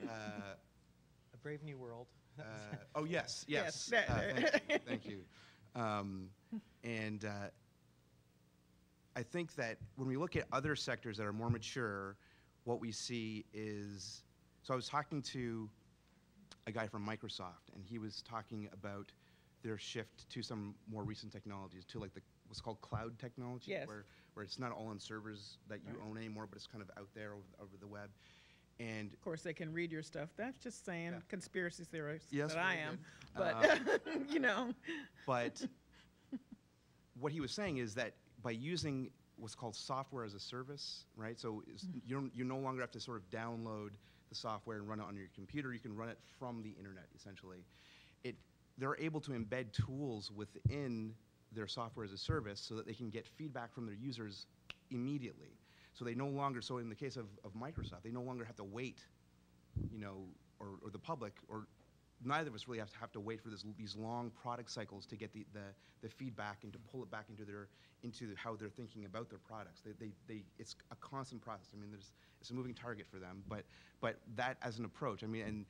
Speaker 6: A Brave New World.
Speaker 7: Oh yes. Thank you. And I think that when we look at other sectors that are more mature, what we see is, so I was talking to a guy from Microsoft, and he was talking about their shift to some more recent technologies, to like what's called cloud technology,
Speaker 3: yes.
Speaker 7: where it's not all on servers that you own anymore, but it's kind of out there over the web. And
Speaker 3: of course, they can read your stuff. That's just saying conspiracy theorists
Speaker 7: yes,
Speaker 3: that I am. But,
Speaker 7: But what he was saying is that by using what's called software as a service, right? So you no longer have to sort of download the software and run it on your computer. You can run it from the internet, essentially. They're able to embed tools within their software as a service so that they can get feedback from their users immediately. So they no longer, so in the case of Microsoft, they no longer have to wait, or the public, or neither of us really have to wait for these long product cycles to get the feedback and to pull it back into how they're thinking about their products. It's a constant process. I mean, it's a moving target for them, but that as an approach, I mean, and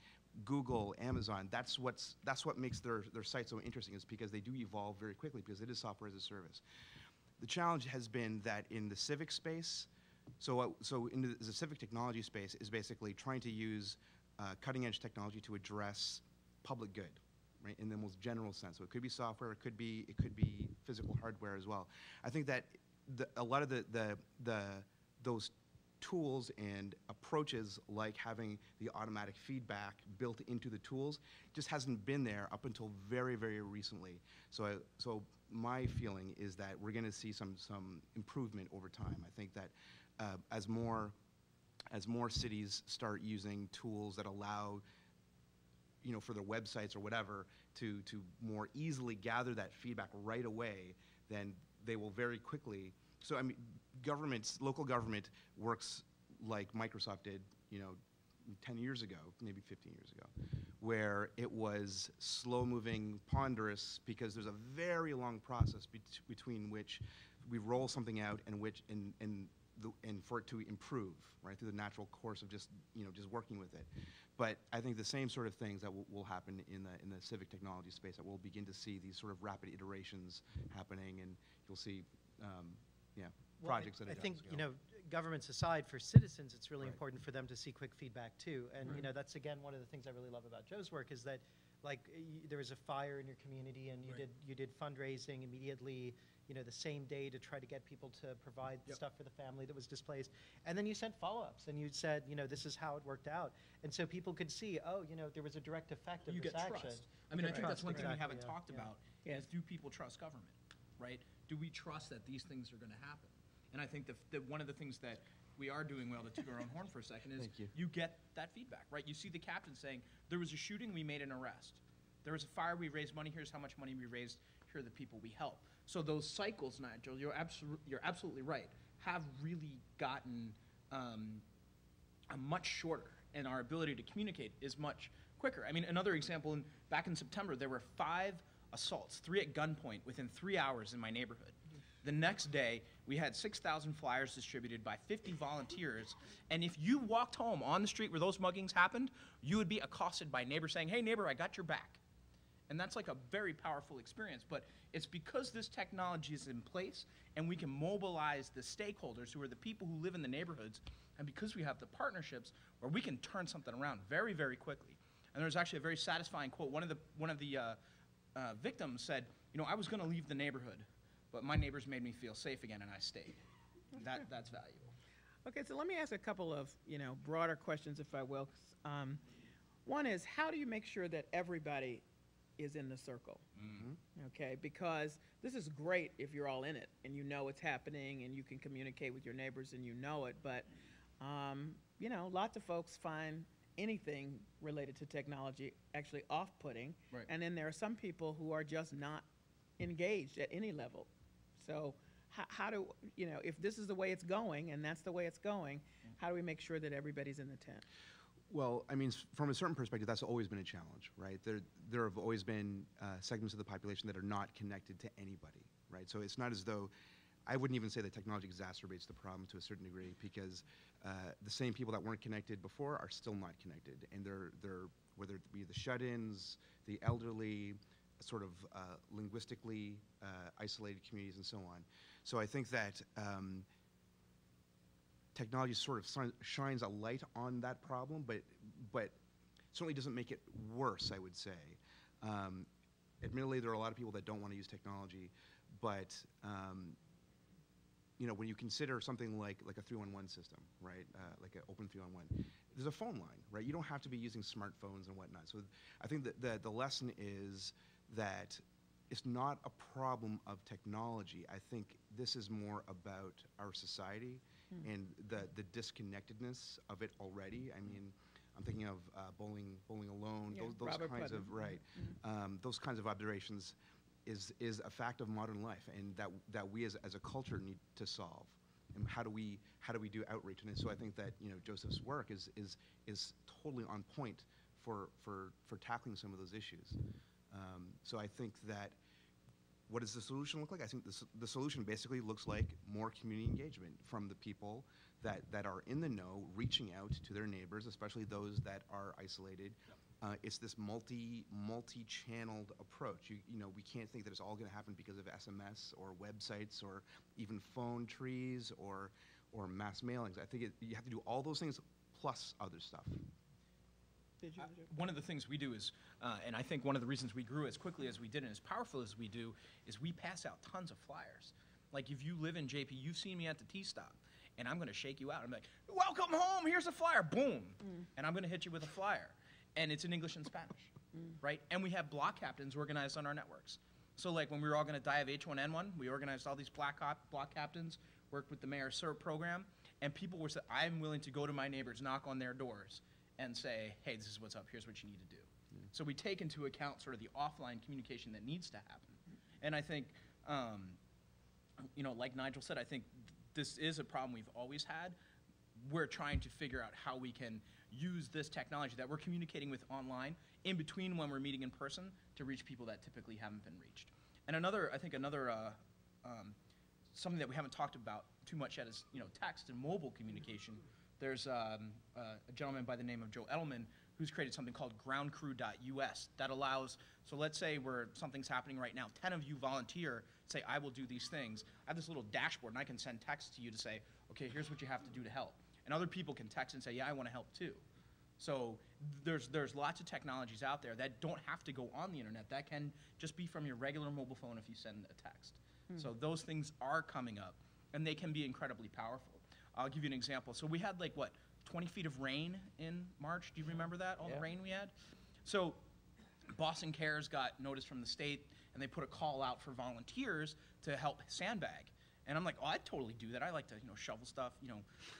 Speaker 7: Google, Amazon, that's what makes their site so interesting, is because they do evolve very quickly, because it is software as a service. The challenge has been that in the civic space, so in the civic technology space is basically trying to use cutting-edge technology to address public good, right? In the most general sense. So it could be software, it could be physical hardware as well. I think that a lot of those tools and approaches, like having the automatic feedback built into the tools, just hasn't been there up until very, very recently. So my feeling is that we're going to see some improvement over time. I think that as more cities start using tools that allow, for their websites or whatever, to more easily gather that feedback right away, then they will very quickly. So I mean, local government works like Microsoft did, 10 years ago, maybe 15 years ago, where it was slow-moving, ponderous, because there's a very long process between which we roll something out and for it to improve, right, through the natural course of just working with it. But I think the same sort of things that will happen in the civic technology space, that we'll begin to see these sort of rapid iterations happening, and you'll see, projects that
Speaker 6: I think,
Speaker 7: go.
Speaker 6: Governments aside, for citizens, it's really important for them to see quick feedback too. And that's again one of the things I really love about Joe's work, is that like there was a fire in your community and you did fundraising immediately, you know, the same day to try to get people to provide stuff for the family that was displaced. And then you sent follow-ups and you said, you know, this is how it worked out. And so people could see, oh, you know, there was a direct effect of this action.
Speaker 4: Trust. I mean, I think that's one thing we haven't
Speaker 6: Exactly,
Speaker 4: talked about is, do people trust government, right? Do we trust that these things are going to happen? And I think that one of the things that we are doing well, to toot our own horn for a second, is you get that feedback, right? You see the captain saying, there was a shooting, we made an arrest. There was a fire, we raised money, here's how much money we raised, here are the people we helped. So those cycles, Nigel, you're absolutely right, have really gotten much shorter, and our ability to communicate is much quicker. I mean, another example, back in September, there were 5 assaults, 3 at gunpoint within 3 hours in my neighborhood. The next day, we had 6,000 flyers distributed by 50 volunteers, and if you walked home on the street where those muggings happened, you would be accosted by neighbors saying, hey neighbor, I got your back. And that's like a very powerful experience, but it's because this technology is in place and we can mobilize the stakeholders who are the people who live in the neighborhoods, and because we have the partnerships where we can turn something around very, very quickly. And there's actually a very satisfying quote. One of the victims said, you know, I was gonna leave the neighborhood, but my neighbors made me feel safe again and I stayed. That's valuable.
Speaker 3: Okay, so let me ask a couple of, you know, broader questions, if I will. One is, how do you make sure that everybody is in the circle? Okay, because this is great if you're all in it and you know what's happening and you can communicate with your neighbors and you know it, but you know, lots of folks find anything related to technology actually off-putting, and then there are some people who are just not engaged at any level. So how do, you know, if this is the way it's going and that's the way it's going, how do we make sure that everybody's in the tent?
Speaker 7: Well, I mean, from a certain perspective, that's always been a challenge, right? There have always been segments of the population that are not connected to anybody, right? So it's not as though, I wouldn't even say that technology exacerbates the problem to a certain degree, because the same people that weren't connected before are still not connected, and they're whether it be the shut-ins, the elderly, sort of linguistically isolated communities, and so on. So I think that technology sort of shines a light on that problem, but certainly doesn't make it worse, I would say. Admittedly, there are a lot of people that don't want to use technology, but you know, when you consider something like a 311 system, right, like an open 311, there's a phone line, right? You don't have to be using smartphones and whatnot. So I think that the lesson is that it's not a problem of technology. I think this is more about our society and the disconnectedness of it already. I mean, I'm thinking of Bowling Alone, those kinds of, those kinds of observations is a fact of modern life, and that we as a culture need to solve. And how do we do outreach? And so I think that, you know, Joseph's work is totally on point for tackling some of those issues. So I think that, what does the solution look like? I think the solution basically looks like more community engagement from the people that are in the know, reaching out to their neighbors, especially those that are isolated. It's this multi-channeled approach. You know, we can't think that it's all going to happen because of SMS or websites or even phone trees or mass mailings. I think you have to do all those things plus other stuff.
Speaker 4: One of the things we do is, and I think one of the reasons we grew as quickly as we did and as powerful as we do, is we pass out tons of flyers. Like, if you live in JP, you've seen me at the T-stop, and I'm going to shake you out. I'm like, welcome home, here's a flyer, boom. And I'm going to hit you with a flyer. And it's in English and Spanish, right? And we have block captains organized on our networks. So like when we were all going to die of H1N1, we organized all these block captains, worked with the Mayor CERT program, and people were saying, I'm willing to go to my neighbors, knock on their doors, and say, hey, this is what's up, here's what you need to do. So we take into account sort of the offline communication that needs to happen. And I think, you know, like Nigel said, I think this is a problem we've always had. We're trying to figure out how we can use this technology that we're communicating with online in between when we're meeting in person to reach people that typically haven't been reached. And I think another something that we haven't talked about too much yet is, you know, text and mobile communication. There's a gentleman by the name of Joe Edelman who's created something called groundcrew.us that allows, so let's say something's happening right now, 10 of you volunteer, say I will do these things. I have this little dashboard and I can send text to you to say, okay, here's what you have to do to help. And other people can text and say, yeah, I want to help too. So there's lots of technologies out there that don't have to go on the internet. That can just be from your regular mobile phone if you send a text. So those things are coming up, and they can be incredibly powerful. I'll give you an example. So we had like, what, 20 feet of rain in March? Do you remember that, all the rain we had? So Boston Cares got notice from the state, and they put a call out for volunteers to help sandbag. And I'm like, oh, I'd totally do that. I like to, shovel stuff,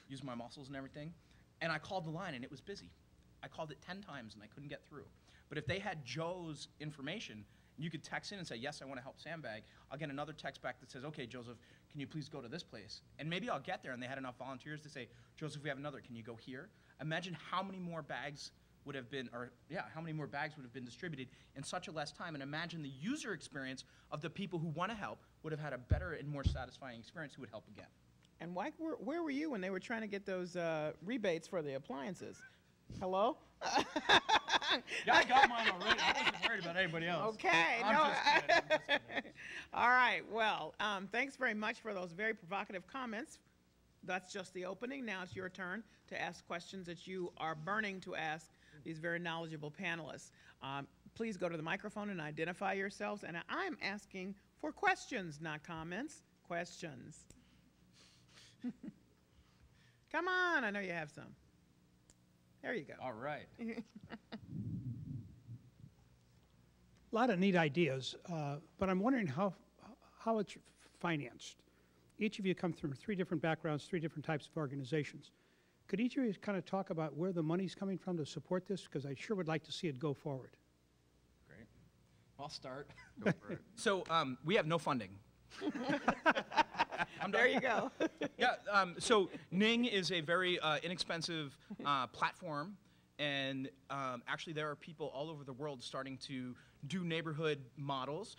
Speaker 4: use my muscles and everything. And I called the line, and it was busy. I called it 10 times, and I couldn't get through. But if they had Joe's information, you could text in and say, yes, I want to help sandbag. I'll get another text back that says, okay, Joseph, can you please go to this place? And maybe I'll get there, and they had enough volunteers to say, Joseph, we have another. Can you go here? Imagine how many more bags would have been, how many more bags would have been distributed in such a less time. And imagine the user experience of the people who want to help would have had a better and more satisfying experience who would help again.
Speaker 3: And where were you when they were trying to get those rebates for the appliances? Hello?
Speaker 4: Yeah, I got mine already. I wasn't worried about anybody else.
Speaker 3: Okay.
Speaker 4: I'm just kidding.
Speaker 3: All right. Well, thanks very much for those very provocative comments. That's just the opening. Now it's your turn to ask questions that you are burning to ask these very knowledgeable panelists. Please go to the microphone and identify yourselves. And I'm asking for questions, not comments. Questions. Come on. I know you have some. There you go.
Speaker 4: All right.
Speaker 8: A lot of neat ideas, but I'm wondering how it's financed. Each of you come from 3 different backgrounds, 3 different types of organizations. Could each of you kind of talk about where the money's coming from to support this? Because I sure would like to see it go forward.
Speaker 4: Great. I'll start.
Speaker 7: Go for it.
Speaker 4: So we have no funding.
Speaker 3: There you go.
Speaker 4: Yeah, so Ning is a very inexpensive platform, and actually there are people all over the world starting to do neighborhood models.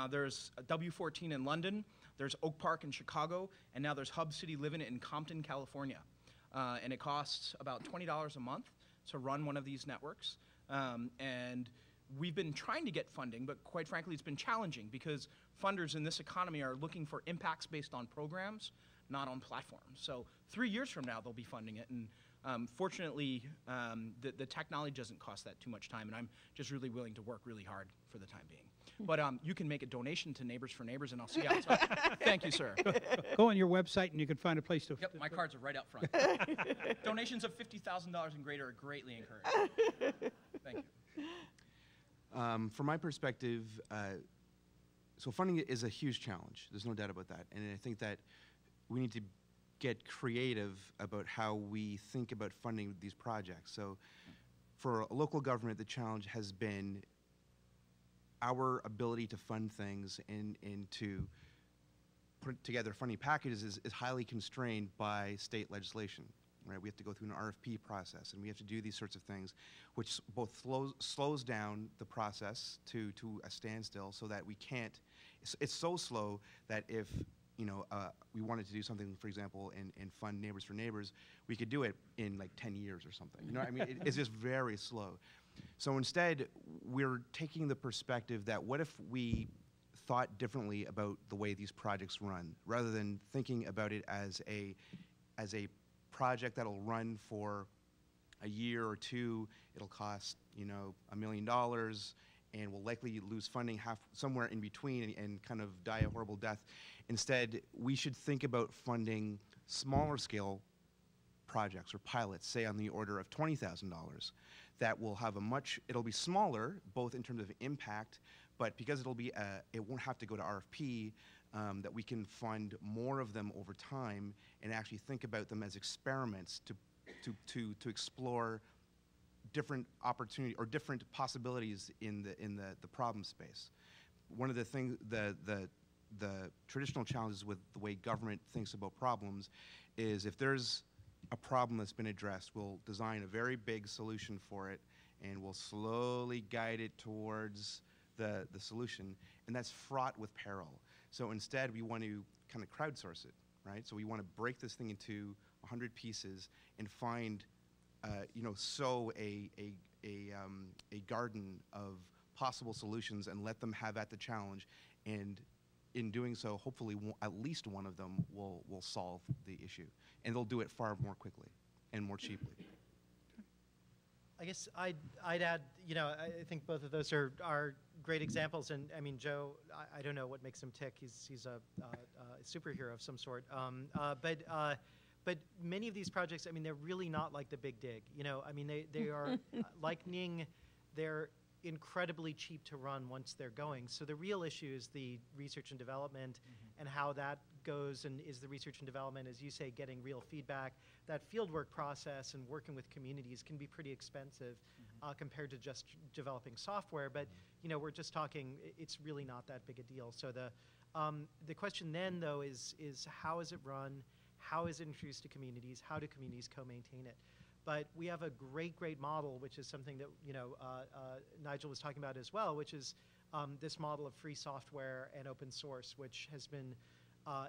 Speaker 4: There's W14 in London, there's Oak Park in Chicago, and now there's Hub City Living in Compton, California. And it costs about $20 a month to run one of these networks. And we've been trying to get funding, but quite frankly, it's been challenging because funders in this economy are looking for impacts based on programs, not on platforms. So 3 years from now, they'll be funding it. And fortunately, the technology doesn't cost that too much time, and I'm just really willing to work really hard for the time being. But you can make a donation to Neighbors for Neighbors, and I'll see you outside. Thank you, sir.
Speaker 8: Go on your website, and you can find a place to...
Speaker 4: Yep, my cards are right out front. Donations of $50,000 and greater are greatly encouraged. Thank you.
Speaker 7: From my perspective, so funding is a huge challenge. There's no doubt about that. And I think that we need to get creative about how we think about funding these projects. So for a local government, the challenge has been our ability to fund things and to put together funding packages is highly constrained by state legislation. Right? We have to go through an RFP process, and we have to do these sorts of things, which both slows down the process to a standstill, so that we can't. It's so slow that if we wanted to do something, for example, and fund Neighbors for Neighbors, we could do it in like 10 years or something. I mean, it's just very slow. So instead, we're taking the perspective that what if we thought differently about the way these projects run, rather than thinking about it as a project that'll run for a year or 2, it'll cost $1 million, and we'll likely lose funding somewhere in between and kind of die a horrible death. Instead, we should think about funding smaller scale projects or pilots, say on the order of $20,000, that will have it'll be smaller, both in terms of impact, but because it won't have to go to RFP, that we can fund more of them over time and actually think about them as experiments to explore different opportunity or different possibilities in the problem space. One of the things, the traditional challenges with the way government thinks about problems is if there's a problem that's been addressed, we'll design a very big solution for it, and we'll slowly guide it towards the solution, and that's fraught with peril. So instead, we want to kind of crowdsource it, right? So we want to break this thing into 100 pieces and find, sow a garden of possible solutions and let them have at the challenge. And in doing so, hopefully at least one of them will solve the issue. And they'll do it far more quickly and more cheaply.
Speaker 6: I guess I'd add, you know, I think both of those are great examples. And I mean, Joe, I don't know what makes him tick. He's a superhero of some sort. But many of these projects, I mean, they're really not like the Big Dig. You know, I mean, they are like Ning. They're incredibly cheap to run once they're going. So the real issue is the research and development and how that goes, and is the research and development, as you say, getting real feedback. That fieldwork process and working with communities can be pretty expensive compared to just developing software. But you know, we're just talking, it's really not that big a deal. So the question then, though, is how is it run? How is it introduced to communities? How do communities co-maintain it? But we have a great model, which is something that, you know, Nigel was talking about as well, which is this model of free software and open source, which has been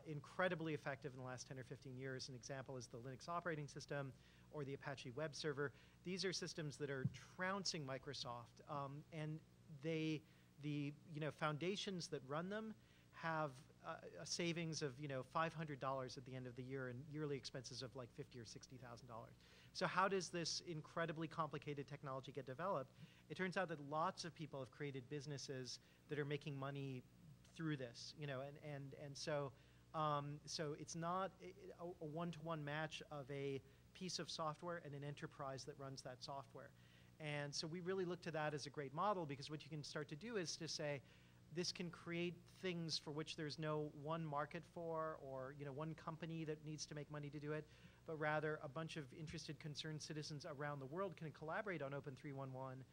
Speaker 6: incredibly effective in the last 10 or 15 years. An example is the Linux operating system or the Apache web server. These are systems that are trouncing Microsoft, and the you know, foundations that run them have a savings of, you know, $500 at the end of the year and yearly expenses of like $50,000 or $60,000. So how does this incredibly complicated technology get developed? It turns out that lots of people have created businesses that are making money through this, you know, and so it's not a one-to-one match of a piece of software and an enterprise that runs that software. And so we really look to that as a great model, because what you can start to do is to say, this can create things for which there's no one market for, or, you know, one company that needs to make money to do it, but rather a bunch of interested, concerned citizens around the world can collaborate on Open 311,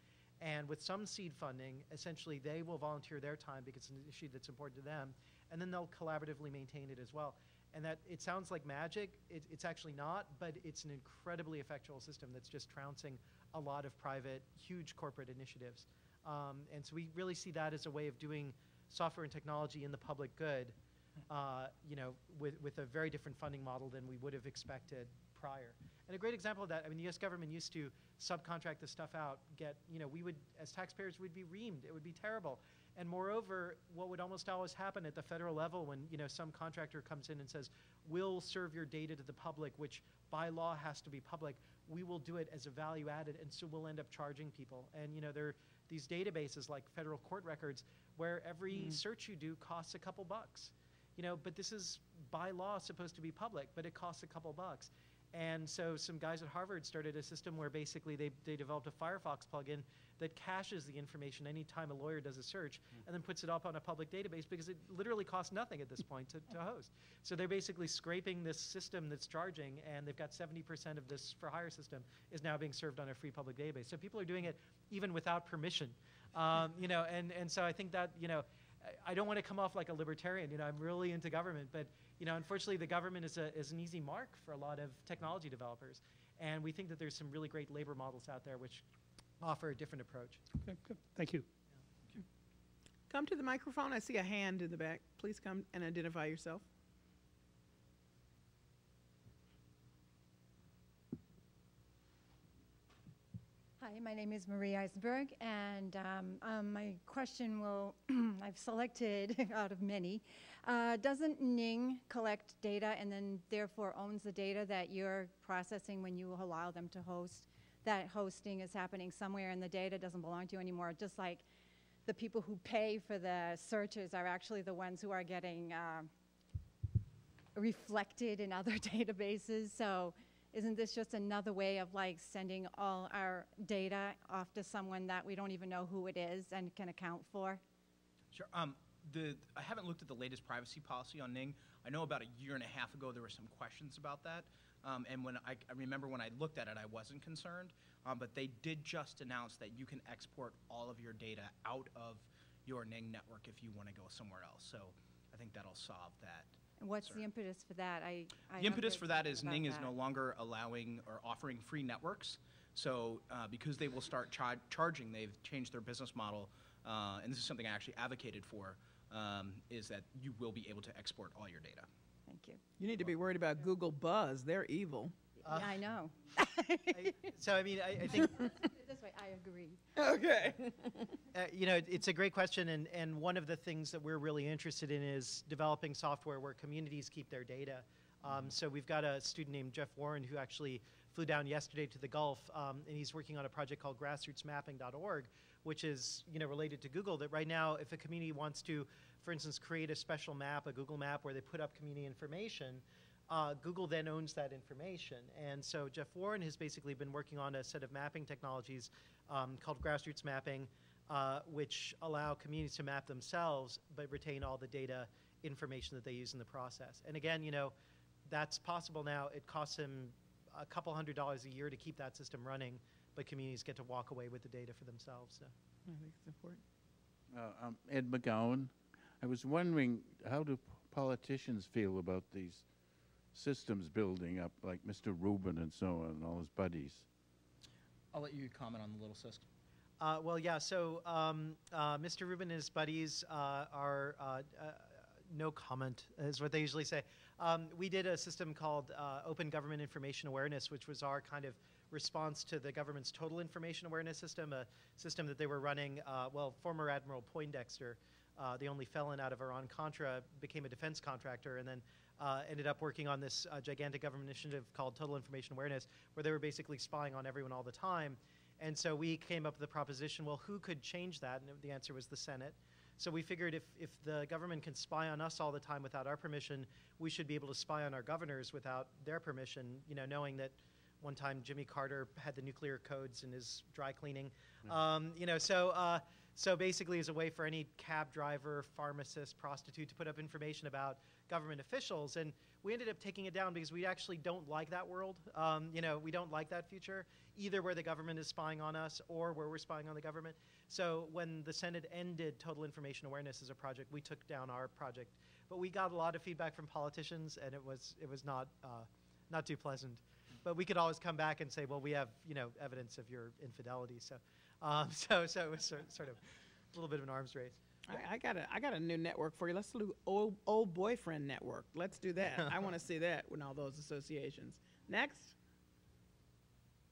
Speaker 6: and with some seed funding, essentially they will volunteer their time because it's an issue that's important to them, and then they'll collaboratively maintain it as well. And that, it sounds like magic, it's actually not, but it's an incredibly effectual system that's just trouncing a lot of private, huge corporate initiatives. And so we really see that as a way of doing software and technology in the public good, you know, with a very different funding model than we would have expected prior. And a great example of that, I mean, the US government used to subcontract this stuff out, you know, we would, as taxpayers, would be reamed. It would be terrible. And moreover, what would almost always happen at the federal level when, you know, some contractor comes in and says, we'll serve your data to the public, which by law has to be public, we will do it as a value added, and so we'll end up charging people. And, you know, there are these databases like federal court records where every search you do costs a couple bucks. You know, but this is by law supposed to be public, but it costs a couple bucks. And so some guys at Harvard started a system where basically they developed a Firefox plugin that caches the information anytime a lawyer does a search and then puts it up on a public database, because it literally costs nothing at this point to host. So they're basically scraping this system that's charging, and they've got 70% of this for hire system is now being served on a free public database. So people are doing it even without permission. You know, and so I think that, you know, I don't want to come off like a libertarian. You know, I'm really into government, but, you know, unfortunately the government is an easy mark for a lot of technology developers. And we think that there's some really great labor models out there which offer a different approach.
Speaker 8: Okay, good. Thank you.
Speaker 3: Come to the microphone. I see a hand in the back. Please come and identify yourself.
Speaker 9: Hi, my name is Marie Eisenberg, and my question will, I've selected out of many. Doesn't Ning collect data and then therefore owns the data that you're processing when you allow them to host? That hosting is happening somewhere and the data doesn't belong to you anymore, just like the people who pay for the searches are actually the ones who are getting reflected in other databases. So isn't this just another way of like sending all our data off to someone that we don't even know who it is and can account for?
Speaker 4: Sure. I haven't looked at the latest privacy policy on Ning. I know about a year and a half ago there were some questions about that. And when I remember when I looked at it, I wasn't concerned. But they did just announce that you can export all of your data out of your Ning network if you want to go somewhere else. So I think that'll solve that.
Speaker 9: And what's the impetus for that?
Speaker 4: The impetus for that is Ning is no longer allowing or offering free networks. So because they will start charging, they've changed their business model, and this is something I actually advocated for, is that you will be able to export all your data.
Speaker 9: Thank you.
Speaker 3: You need to be worried about Google Buzz. They're evil.
Speaker 9: Yeah, I know.
Speaker 6: So, I mean, I think...
Speaker 9: This way, I agree.
Speaker 3: Okay.
Speaker 6: You know, it's a great question, and one of the things that we're really interested in is developing software where communities keep their data. So we've got a student named Jeff Warren who actually flew down yesterday to the Gulf, and he's working on a project called grassrootsmapping.org, which is related to Google. That right now, if a community wants to, for instance, create a special map, a Google map, where they put up community information, Google then owns that information. And so Jeff Warren has basically been working on a set of mapping technologies called grassroots mapping, which allow communities to map themselves but retain all the data information that they use in the process. And again, that's possible now. It costs him a couple $100s a year to keep that system running, but communities get to walk away with the data for themselves. So.
Speaker 3: I think it's important.
Speaker 10: I'm Ed McGowan. I was wondering, how do politicians feel about these systems building up, like Mr. Rubin and so on, and all his buddies?
Speaker 4: I'll let you comment on the little system.
Speaker 6: Well, yeah, so Mr. Rubin and his buddies are no comment, is what they usually say. We did a system called Open Government Information Awareness, which was our kind of response to the government's Total Information Awareness System, a system that they were running. Well, former Admiral Poindexter, the only felon out of Iran-Contra, became a defense contractor and then ended up working on this gigantic government initiative called Total Information Awareness, where they were basically spying on everyone all the time. And so we came up with the proposition, well, who could change that? And the answer was the Senate. So we figured if the government can spy on us all the time without our permission, we should be able to spy on our governors without their permission, knowing that one time Jimmy Carter had the nuclear codes in his dry cleaning. So basically as a way for any cab driver, pharmacist, prostitute to put up information about government officials. And we ended up taking it down because we actually don't like that world. We don't like that future, either where the government is spying on us or where we're spying on the government. So when the Senate ended Total Information Awareness as a project, we took down our project. But we got a lot of feedback from politicians, and it was not too pleasant. But we could always come back and say, well, we have evidence of your infidelity. So it was sort of a little bit of an arms race.
Speaker 3: I got a new network for you. Let's do old boyfriend network. Let's do that. I want to see that with all those associations. Next.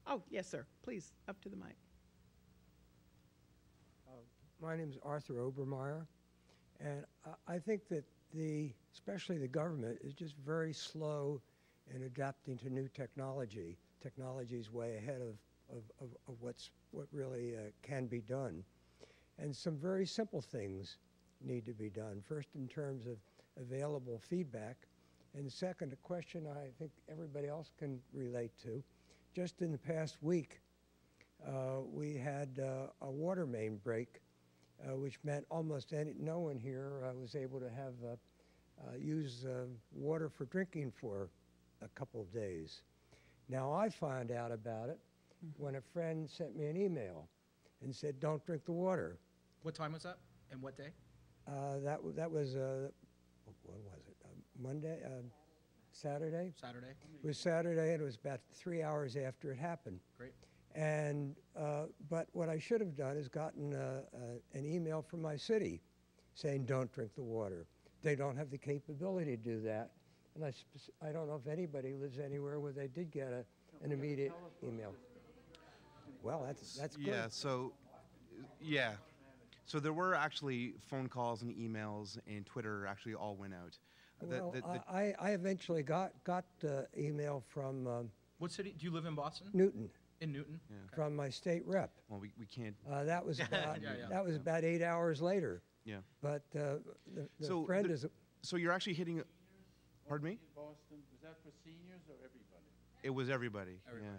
Speaker 3: Oh, yes, sir. Please, up to the mic.
Speaker 11: My name is Arthur Obermeyer, and I think that especially the government is just very slow in adapting to new technology. Technology is way ahead of what really can be done. And some very simple things need to be done. First, in terms of available feedback, and second, a question I think everybody else can relate to. Just in the past week, we had a water main break, which meant almost no one here was able to have use water for drinking for a couple of days. Now, I found out about it when a friend sent me an email and said, don't drink the water.
Speaker 4: What time was that and what day?
Speaker 11: That was, what was it, Monday? Saturday?
Speaker 4: Saturday.
Speaker 11: It was Saturday, and it was about 3 hours after it happened.
Speaker 4: Great.
Speaker 11: And, but what I should have done is gotten an email from my city saying, don't drink the water. They don't have the capability to do that. And I don't know if anybody lives anywhere where they did get an immediate email. Well, that's good.
Speaker 7: Yeah, so there were actually phone calls and emails, and Twitter actually all went out.
Speaker 11: Well, I eventually got email from
Speaker 4: What city? Do you live in Boston?
Speaker 11: Newton.
Speaker 4: In Newton?
Speaker 7: Yeah.
Speaker 4: Okay.
Speaker 11: From my state rep.
Speaker 7: Well, we can't.
Speaker 11: That was about,
Speaker 4: Yeah.
Speaker 11: that was about 8 hours later.
Speaker 7: Yeah.
Speaker 11: But the
Speaker 7: So
Speaker 11: friend
Speaker 7: the-
Speaker 11: is.
Speaker 7: So you're actually hitting. Pardon me?
Speaker 10: In Boston, was that for seniors or everybody?
Speaker 7: It was everybody.
Speaker 4: Everybody.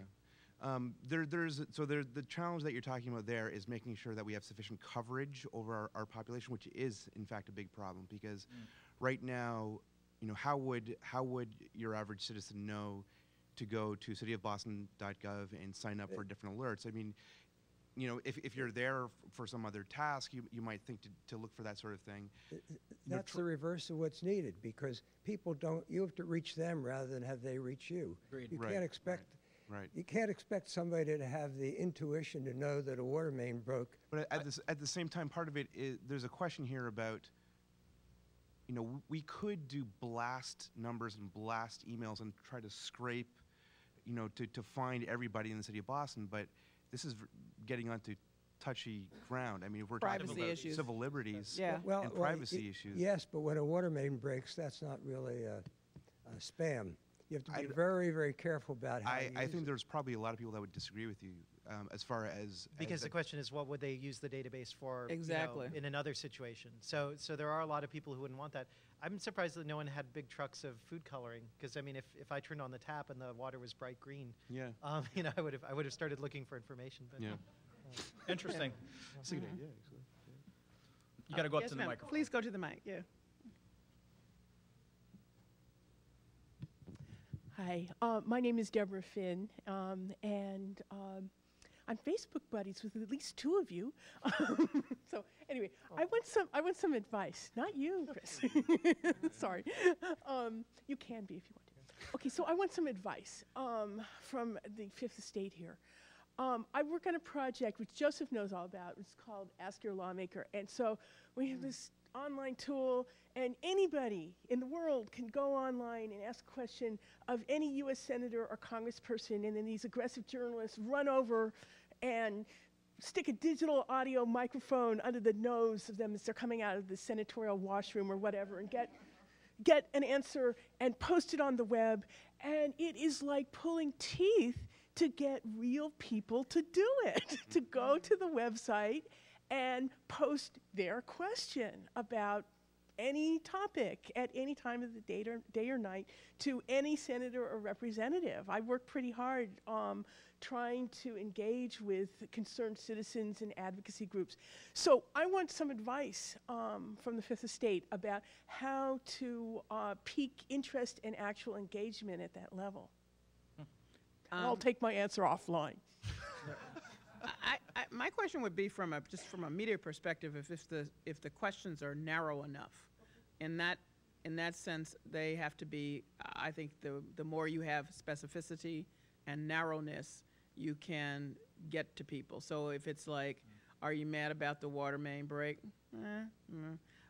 Speaker 7: Yeah. The challenge that you're talking about there is making sure that we have sufficient coverage over our population, which is in fact a big problem because right now, how would your average citizen know to go to cityofboston.gov and sign up for different alerts? I mean, if you're there for some other task, you might think to look for that sort of thing.
Speaker 11: That's the reverse of what's needed because people don't. You have to reach them rather than have they reach you.
Speaker 4: Agreed.
Speaker 11: You
Speaker 7: Right,
Speaker 11: can't expect.
Speaker 7: Right.
Speaker 11: You can't expect somebody to have the intuition to know that a water main broke.
Speaker 7: But at the same time, part of it is there's a question here about, we could do blast numbers and blast emails and try to scrape, to find everybody in the city of Boston, but this is getting onto touchy ground. I mean, if we're talking
Speaker 3: Privacy
Speaker 7: about
Speaker 3: issues.
Speaker 7: civil liberties
Speaker 3: Yeah.
Speaker 7: and privacy issues.
Speaker 11: Yes, but when a water main breaks, that's not really spam. You have to be very, very careful about how you
Speaker 7: I
Speaker 11: use
Speaker 7: think
Speaker 11: it.
Speaker 7: there's probably a lot of people that would disagree with you as far as
Speaker 6: Because the question is, what would they use the database for?
Speaker 3: Exactly.
Speaker 6: In another situation. So there are a lot of people who wouldn't want that. I'm surprised that no one had big trucks of food coloring. Because I mean, if I turned on the tap and the water was bright green,
Speaker 7: Yeah.
Speaker 6: I would have started looking for information. But
Speaker 7: Yeah.
Speaker 4: Interesting.
Speaker 7: That's a good idea, actually.
Speaker 4: You got to go up
Speaker 3: Yes,
Speaker 4: to the
Speaker 3: ma'am.
Speaker 4: microphone.
Speaker 3: Please go to the mic, yeah.
Speaker 12: Hi, my name is Deborah Finn, and I'm Facebook buddies with at least 2 of you. So anyway, I want some advice. Not you, Chris. Sorry. You can be if you want to. Okay, so I want some advice from the Fifth Estate here. I work on a project which Joseph knows all about. It's called Ask Your Lawmaker, and so we have this online tool, and anybody in the world can go online and ask a question of any U.S. senator or congressperson, and then these aggressive journalists run over and stick a digital audio microphone under the nose of them as they're coming out of the senatorial washroom or whatever, and get an answer and post it on the web. And it is like pulling teeth to get real people to do it, to go to the website and post their question about any topic at any time of the day or night to any senator or representative. I work pretty hard trying to engage with concerned citizens and advocacy groups. So I want some advice from the Fifth Estate about how to pique interest and actual engagement at that level. I'll take my answer offline.
Speaker 3: My question would be just from a media perspective, if the questions are narrow enough. In that sense, they have to be. I think the more you have specificity and narrowness, you can get to people. So if it's like, are you mad about the water main break?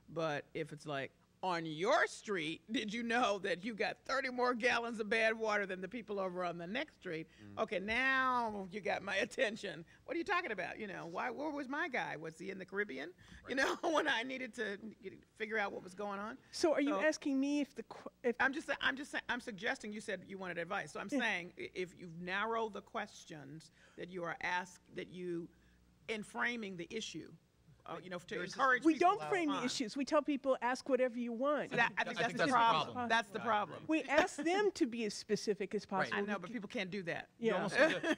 Speaker 3: But if it's like, on your street, did you know that you got 30 more gallons of bad water than the people over on the next street? Okay, now you got my attention. What are you talking about? You know, where was my guy? Was he in the Caribbean? Right. You know, when I needed to figure out what was going on.
Speaker 12: So are you asking me if
Speaker 3: I'm suggesting you said you wanted advice. So I'm saying if you narrow the questions that you are asked, in framing the issue, to encourage
Speaker 12: we
Speaker 3: people
Speaker 12: don't frame the issues. We tell people, ask whatever you want.
Speaker 3: So I think that's the problem. That's the problem.
Speaker 12: We ask them to be as specific as possible.
Speaker 3: I know, but people can't do that.
Speaker 12: Yeah.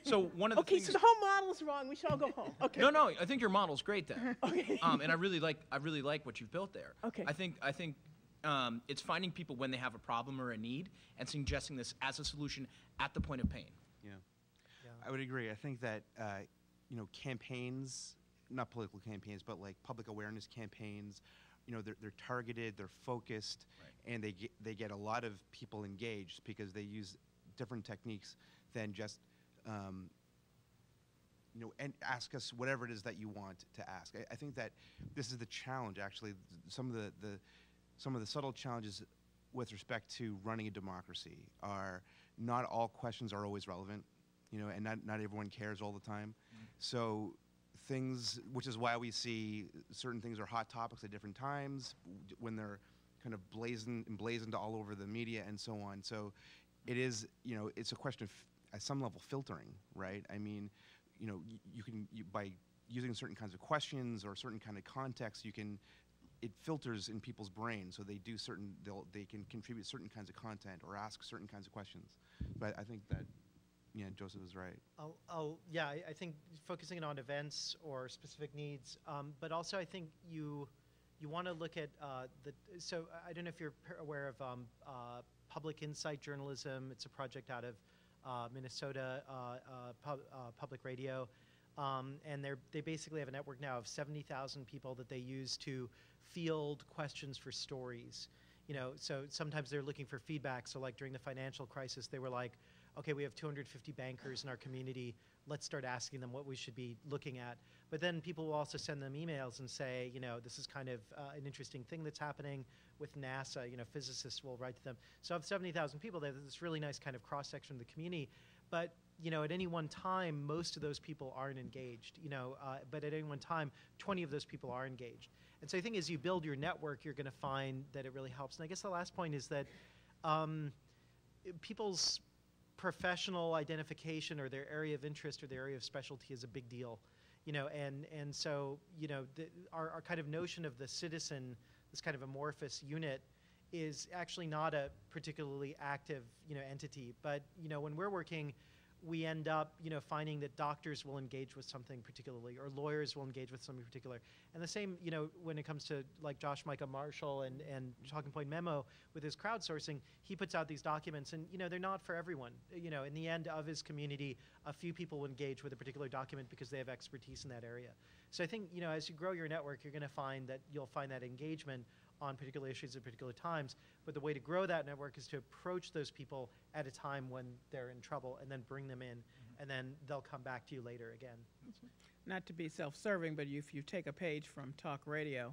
Speaker 4: So one of the things.
Speaker 12: So the whole model's wrong. We should all go home. Okay.
Speaker 4: No, I think your model's great then.
Speaker 12: Okay.
Speaker 4: And I really like what you've built there.
Speaker 12: Okay.
Speaker 4: I think it's finding people when they have a problem or a need and suggesting this as a solution at the point of pain.
Speaker 7: Yeah. I would agree. I think that campaigns, not political campaigns, but like public awareness campaigns, they're targeted, they're focused, right. And they get a lot of people engaged because they use different techniques than just and ask us whatever it is that you want to ask. I think that this is the challenge, actually. Some of the subtle challenges with respect to running a democracy are not all questions are always relevant, and not everyone cares all the time. Mm-hmm. So things, which is why we see certain things are hot topics at different times when they're kind of emblazoned all over the media and so on. So it is, it's a question of, at some level, filtering, right? I mean, you can by using certain kinds of questions or certain kind of context, it filters in people's brains, so they can contribute certain kinds of content or ask certain kinds of questions. But I think that, Joseph is right.
Speaker 6: I think focusing on events or specific needs, but also I think you want to look at so I don't know if you're aware of Public Insight Journalism. It's a project out of Minnesota Public Radio, and they basically have a network now of 70,000 people that they use to field questions for stories. So sometimes they're looking for feedback. So like during the financial crisis, they were like, okay, we have 250 bankers in our community. Let's start asking them what we should be looking at. But then people will also send them emails and say, this is kind of an interesting thing that's happening with NASA. Physicists will write to them. So of 70,000 people, there's this really nice kind of cross-section of the community. But, at any one time, most of those people aren't engaged. But at any one time, 20 of those people are engaged. And so I think as you build your network, you're going to find that it really helps. And I guess the last point is that people's professional identification or their area of interest or their area of specialty is a big deal, and so, our kind of notion of the citizen, this kind of amorphous unit, is actually not a particularly active, entity. But, when we're working, we end up, finding that doctors will engage with something particularly, or lawyers will engage with something particular. And the same, when it comes to like Josh Micah Marshall and Talking Point Memo with his crowdsourcing, he puts out these documents, and they're not for everyone. In the end of his community, a few people will engage with a particular document because they have expertise in that area. So I think, as you grow your network, you're going to find that you'll find that engagement on particular issues at particular times. But the way to grow that network is to approach those people at a time when they're in trouble and then bring them in, and then they'll come back to you later again.
Speaker 3: Not to be self-serving, but if you take a page from talk radio,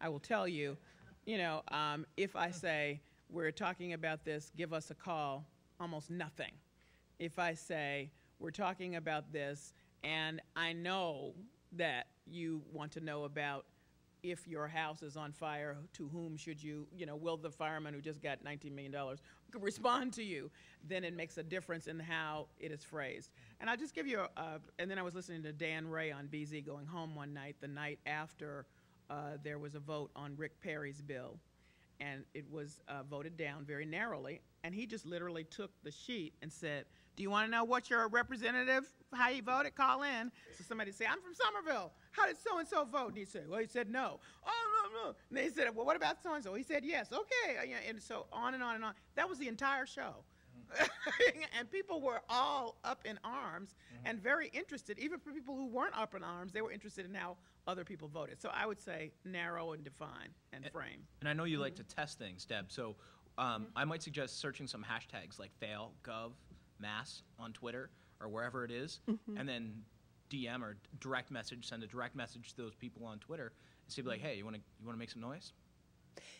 Speaker 3: I will tell you, if I say, we're talking about this, give us a call, almost nothing. If I say, we're talking about this, and I know that you want to know about if your house is on fire, to whom should you, will the fireman who just got $19 million respond to you, then it makes a difference in how it is phrased. And I'll just give you and then I was listening to Dan Ray on BZ going home one night, the night after there was a vote on Rick Perry's bill. And it was voted down very narrowly. And he just literally took the sheet and said, do you want to know what your representative, how he voted? Call in. So somebody say, I'm from Somerville. How did so-and-so vote? And he said, well, he said no. Oh, no. And they said, well, what about so-and-so? He said yes. Okay. And so on and on and on. That was the entire show. And people were all up in arms and very interested. Even for people who weren't up in arms, they were interested in how other people voted. So I would say narrow and define and frame.
Speaker 4: And I know you like to test things, Deb. So I might suggest searching some hashtags like fail, gov, mass on Twitter or wherever it is, and then DM or direct message, send a direct message to those people on Twitter and say, like, hey, you want to make some noise?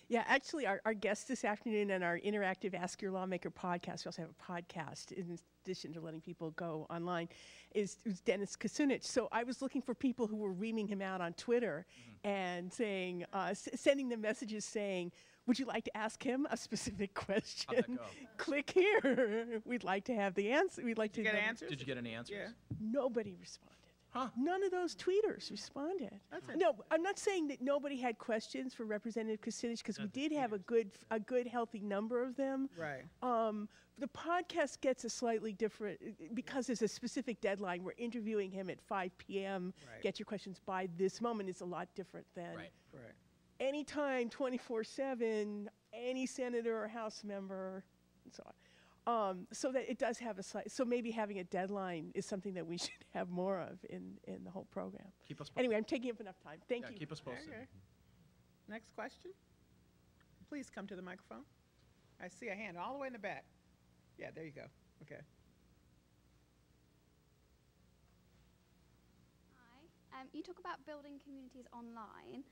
Speaker 12: Yeah, actually, our guest this afternoon and our interactive Ask Your Lawmaker podcast, we also have a podcast in addition to letting people go online, is Dennis Kucinich. So I was looking for people who were reaming him out on Twitter and saying, sending them messages saying, would you like to ask him a specific question?
Speaker 4: How'd that go?
Speaker 12: Click here. We'd like to have the answer. We'd like to
Speaker 3: get answers.
Speaker 4: Did you get any answers?
Speaker 3: Yeah.
Speaker 12: Nobody responded.
Speaker 4: Huh.
Speaker 12: None of those tweeters responded.
Speaker 3: That's
Speaker 12: No, I'm not saying that nobody had questions for Representative Kucinich, because we did have a good, healthy number of them.
Speaker 3: Right.
Speaker 12: The podcast gets a slightly different, because there's a specific deadline. We're interviewing him at 5 p.m.
Speaker 3: Right.
Speaker 12: Get your questions by this moment. It's a lot different than
Speaker 4: Right.
Speaker 12: anytime, 24/7, any senator or House member, and so on. So that it does have a slight, so maybe having a deadline is something that we should have more of in the whole program.
Speaker 4: Keep us posted.
Speaker 12: Anyway, I'm taking up enough time. Thank you.
Speaker 4: Keep us posted.
Speaker 3: Okay. Next question. Please come to the microphone. I see a hand all the way in the back. Yeah, there you go. Okay.
Speaker 13: Hi. You talk about building communities online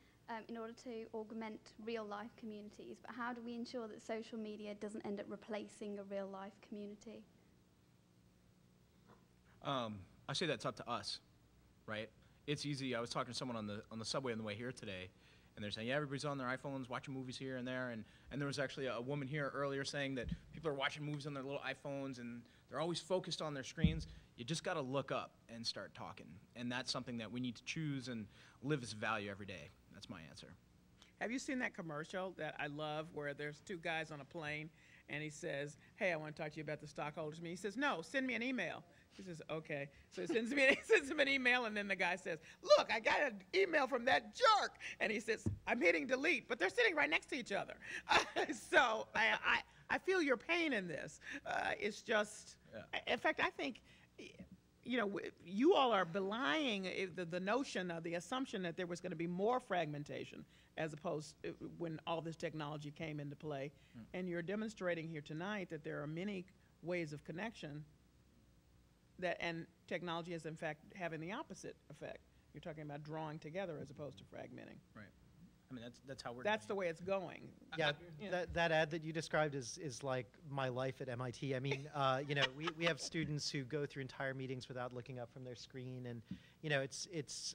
Speaker 13: in order to augment real-life communities, but how do we ensure that social media doesn't end up replacing a real-life community?
Speaker 4: I say that's up to us, right? It's easy. I was talking to someone on the subway on the way here today, and they're saying, yeah, everybody's on their iPhones watching movies here and there, and there was actually a woman here earlier saying that people are watching movies on their little iPhones, and they're always focused on their screens. You just got to look up and start talking, and that's something that we need to choose and live as value every day. That's my answer.
Speaker 3: Have you seen that commercial that I love where there's two guys on a plane and he says, hey, I want to talk to you about the stockholders meeting. He says, no, send me an email. He says, okay. So he sends him an email, and then the guy says, look, I got an email from that jerk. And he says, I'm hitting delete, but they're sitting right next to each other. So I feel your pain in this. It's just, in fact, I think, you all are belying the notion of the assumption that there was going to be more fragmentation as opposed to when all this technology came into play. And you're demonstrating here tonight that there are many ways of connection and technology is in fact having the opposite effect. You're talking about drawing together as opposed to fragmenting.
Speaker 4: Right. I mean, that's how we're.
Speaker 3: That's the way it's going.
Speaker 6: Yeah, that ad that you described is like my life at MIT. I mean, we have students who go through entire meetings without looking up from their screen, and it's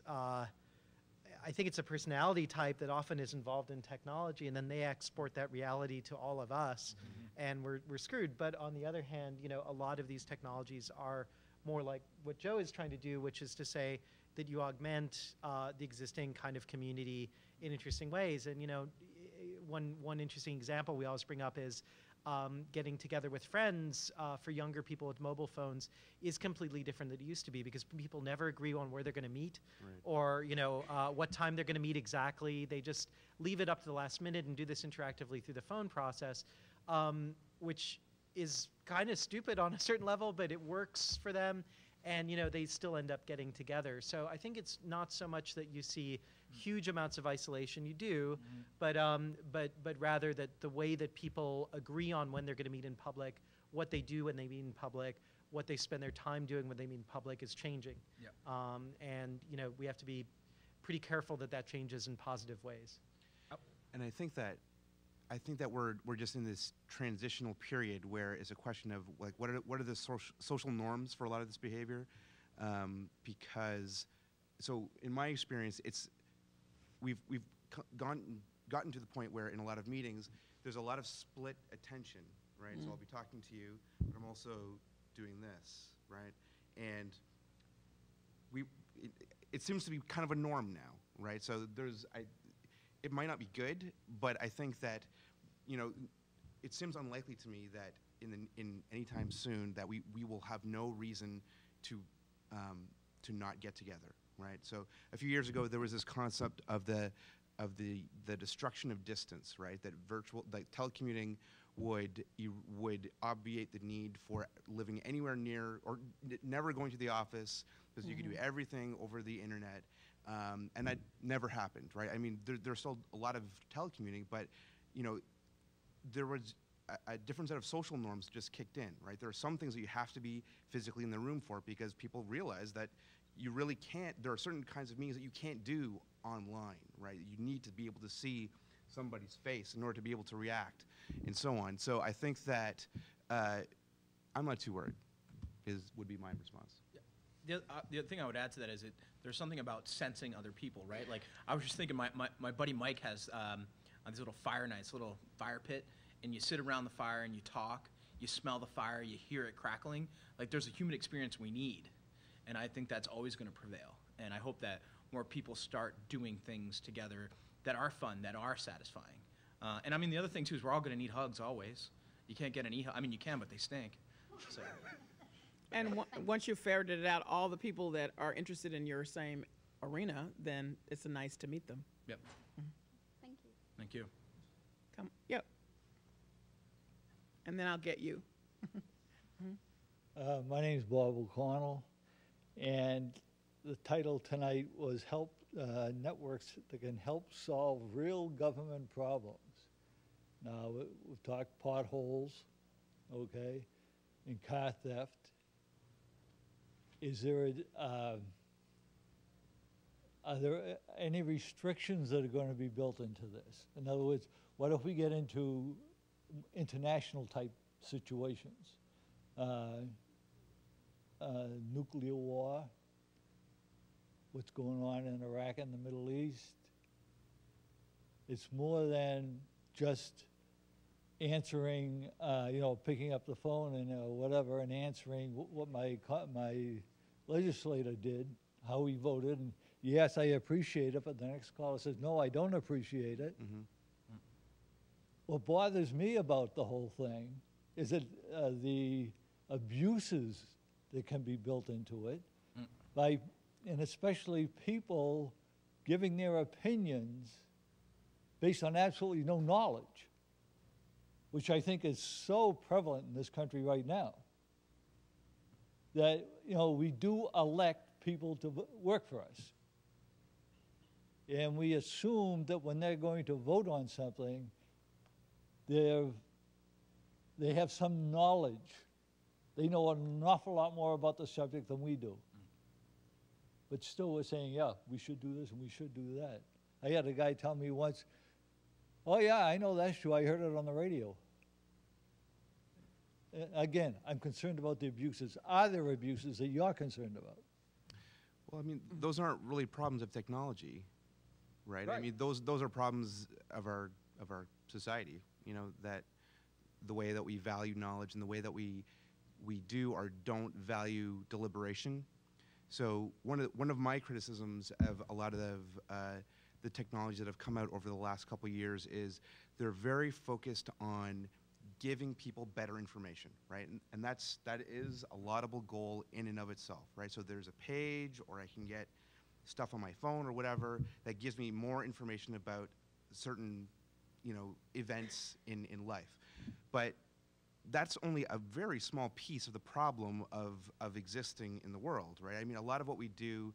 Speaker 6: I think it's a personality type that often is involved in technology, and then they export that reality to all of us. and we're screwed. But on the other hand, you know, a lot of these technologies are more like what Joe is trying to do, which is to say that you augment the existing kind of community in interesting ways. And, you know, one interesting example we always bring up is getting together with friends for younger people with mobile phones is completely different than it used to be, because people never agree on where they're going to meet, or, you know, what time they're going to meet exactly. They just leave it up to the last minute and do this interactively through the phone process, which is kind of stupid on a certain level, but it works for them. And, you know, they still end up getting together. So I think it's not so much that you see huge amounts of isolation. You do, but rather that the way that people agree on when they're going to meet in public, what they do when they meet in public, what they spend their time doing when they meet in public is changing.
Speaker 4: Yep.
Speaker 6: And, you know, we have to be pretty careful that that changes in positive ways.
Speaker 7: And I think that we're just in this transitional period where it's a question of, like, what are the social norms for a lot of this behavior? Because, so in my experience, we've gotten to the point where in a lot of meetings there's a lot of split attention, right? So I'll be talking to you, but I'm also doing this, right? And it seems to be kind of a norm now, right? So it might not be good, but I think that, you know, it seems unlikely to me that in any time soon that we will have no reason to not get together, right? So a few years ago there was this concept of the destruction of distance, right? That telecommuting would obviate the need for living anywhere near or never going to the office, because you could do everything over the internet. And that never happened, right? I mean, there's still a lot of telecommuting, but, you know, there was a different set of social norms just kicked in, right? There are some things that you have to be physically in the room for, because people realize that you really can't, there are certain kinds of meetings that you can't do online, right? You need to be able to see somebody's face in order to be able to react, and so on. So I think that I'm not too worried, would be my response.
Speaker 4: The other thing I would add to that is there's something about sensing other people, right? Like, I was just thinking, my buddy Mike has on these little fire nights, little fire pit, and you sit around the fire and you talk, you smell the fire, you hear it crackling. Like, there's a human experience we need, and I think that's always going to prevail. And I hope that more people start doing things together that are fun, that are satisfying. And I mean, the other thing too is we're all going to need hugs always. You can't get an e-hug. I mean, you can, but they stink. So.
Speaker 3: And once you've ferreted out all the people that are interested in your same arena, then it's nice to meet them.
Speaker 4: Yep.
Speaker 13: Thank you.
Speaker 4: Thank you.
Speaker 3: Come. Yep. And then I'll get you.
Speaker 14: My name is Bob O'Connell, and the title tonight was Networks that can help solve real government problems. Now, we've talked potholes, okay, and car theft. Is there are there any restrictions that are going to be built into this? In other words, what if we get into international type situations? Nuclear war, what's going on in Iraq and the Middle East. It's more than just answering, you know, picking up the phone and whatever, and answering what my legislator did, how he voted, and yes, I appreciate it, but the next caller says, no, I don't appreciate it. What bothers me about the whole thing is that the abuses that can be built into it, and especially people giving their opinions based on absolutely no knowledge, which I think is so prevalent in this country right now, that, you know, we do elect people to work for us. And we assume that when they're going to vote on something, they have some knowledge. They know an awful lot more about the subject than we do. But still we're saying, yeah, we should do this and we should do that. I had a guy tell me once, oh yeah, I know that's true, I heard it on the radio. Again, I'm concerned about the abuses. Are there abuses that you're concerned about?
Speaker 7: Well, I mean, those aren't really problems of technology, right? I mean, those are problems of our society. You know, the way that we value knowledge and the way that we do or don't value deliberation. So one of my criticisms of a lot of the technologies that have come out over the last couple of years is they're very focused on giving people better information, right? And that is a laudable goal in and of itself, right? So there's a page, or I can get stuff on my phone or whatever that gives me more information about certain, events in life. But that's only a very small piece of the problem of existing in the world, right? I mean, a lot of what we do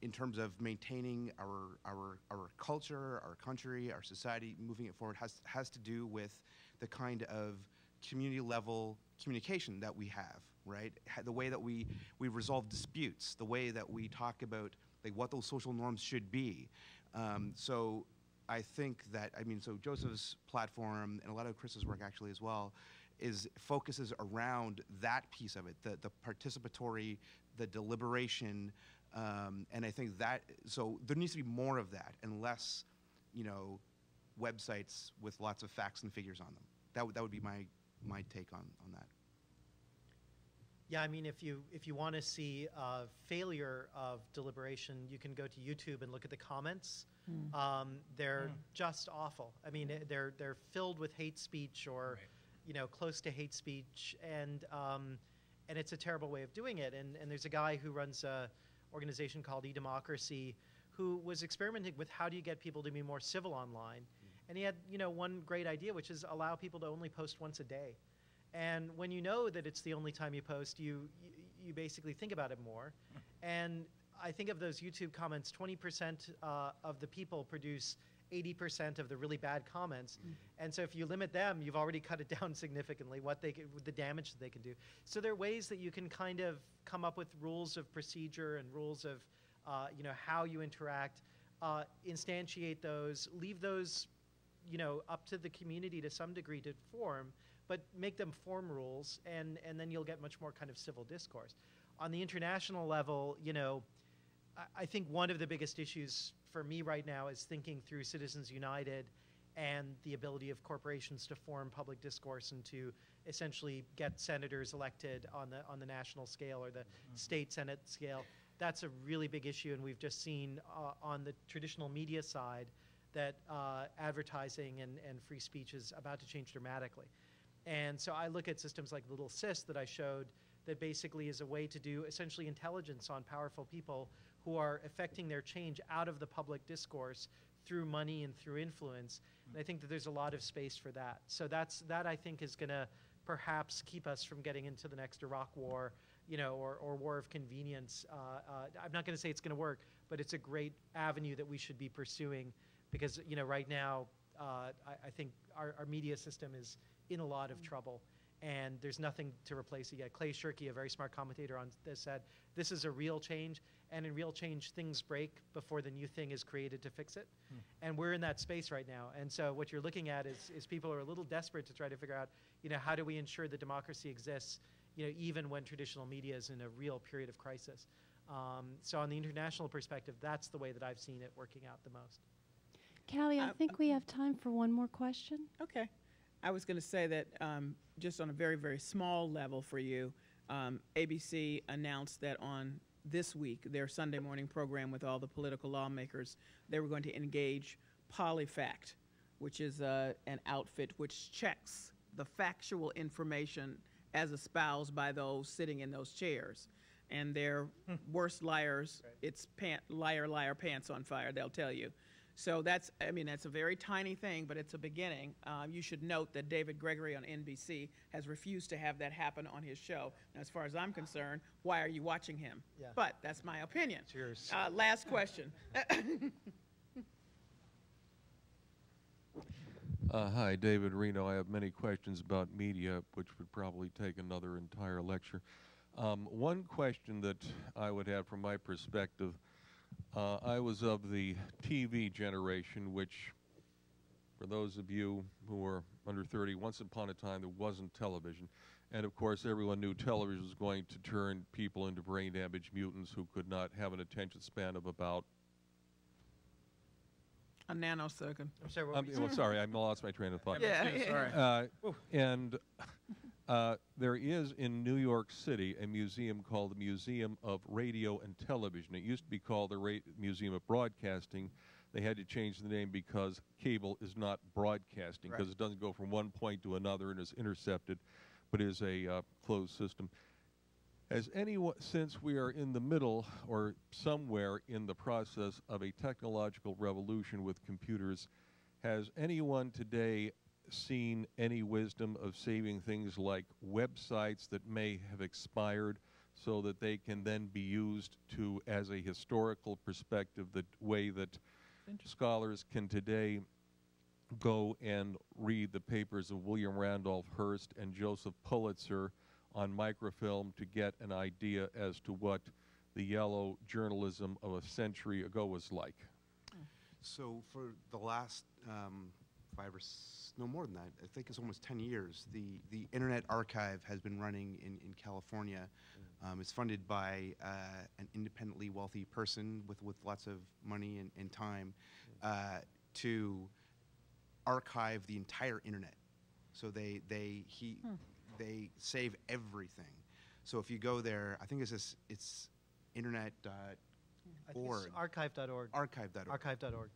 Speaker 7: in terms of maintaining our culture, our country, our society, moving it forward, has to do with the kind of community level communication that we have, right? The way that we resolve disputes, the way that we talk about like what those social norms should be. So I think that, so Joseph's platform and a lot of Chris's work actually as well focuses around that piece of it, the participatory, the deliberation, and I think so there needs to be more of that and less, websites with lots of facts and figures on them. That would be my take on that.
Speaker 6: Yeah, I mean, if you want to see failure of deliberation, you can go to YouTube and look at the comments. They're just awful. I mean, they're filled with hate speech or, close to hate speech, and it's a terrible way of doing it. And there's a guy who runs a organization called eDemocracy who was experimenting with how do you get people to be more civil online. And he had, one great idea, which is allow people to only post once a day. And when you know that it's the only time you post, you basically think about it more. And I think of those YouTube comments, 20% of the people produce 80% of the really bad comments. And so if you limit them, you've already cut it down significantly, the damage that they can do. So there are ways that you can kind of come up with rules of procedure and rules of how you interact, instantiate those, leave those up to the community to some degree to form, but make them form rules, and then you'll get much more kind of civil discourse. On the international level, I think one of the biggest issues for me right now is thinking through Citizens United and the ability of corporations to form public discourse and to essentially get senators elected on the national scale or the state Senate scale. That's a really big issue, and we've just seen on the traditional media side that advertising and free speech is about to change dramatically. And so I look at systems like Little Sis that I showed that basically is a way to do essentially intelligence on powerful people who are affecting their change out of the public discourse through money and through influence. And I think that there's a lot of space for that. So that I think is going to perhaps keep us from getting into the next Iraq war, or war of convenience. I'm not going to say it's going to work, but it's a great avenue that we should be pursuing because, right now, I think our media system is in a lot of trouble, and there's nothing to replace it yet. Clay Shirky, a very smart commentator on this, said, this is a real change, and in real change, things break before the new thing is created to fix it. And we're in that space right now. And so what you're looking at is people are a little desperate to try to figure out, how do we ensure that democracy exists, even when traditional media is in a real period of crisis. So on the international perspective, that's the way that I've seen it working out the most.
Speaker 2: Callie, I think we have time for one more question.
Speaker 3: Okay. I was going to say that just on a very, very small level for you, ABC announced that on this week, their Sunday morning program with all the political lawmakers, they were going to engage PolyFact, which is an outfit which checks the factual information as espoused by those sitting in those chairs. And they're worst liars. Right. It's liar, liar, pants on fire, they'll tell you. So that's a very tiny thing, but it's a beginning. You should note that David Gregory on NBC has refused to have that happen on his show. Now, as far as I'm concerned, why are you watching him? Yeah. But that's my opinion.
Speaker 6: Cheers.
Speaker 3: Last question.
Speaker 15: Hi, David Reno. I have many questions about media, which would probably take another entire lecture. One question that I would have from my perspective, I was of the TV generation, which, for those of you who are under 30, once upon a time there wasn't television. And of course everyone knew television was going to turn people into brain damaged mutants who could not have an attention span of about
Speaker 3: a nanosecond.
Speaker 6: I'm sorry,
Speaker 15: well, sorry, I lost my train of thought.
Speaker 3: Yeah.
Speaker 15: And there is in New York City a museum called the Museum of Radio and Television. It used to be called the Museum of Broadcasting. They had to change the name because cable is not broadcasting, because it doesn't go from one point to another and is intercepted, but is a closed system. Has anyone, since we are in the middle or somewhere in the process of a technological revolution with computers, has anyone today seen any wisdom of saving things like websites that may have expired so that they can then be used to, as a historical perspective, the way that scholars can today go and read the papers of William Randolph Hearst and Joseph Pulitzer on microfilm to get an idea as to what the yellow journalism of a century ago was like?
Speaker 7: So for the last no more than that, I think it's almost 10 years, the Internet Archive has been running in California. It's funded by an independently wealthy person with lots of money and time to archive the entire internet. So they save everything. So if you go there, I think it's internet.org.
Speaker 6: Archive.org.
Speaker 7: Archive.org.
Speaker 6: Archive.org.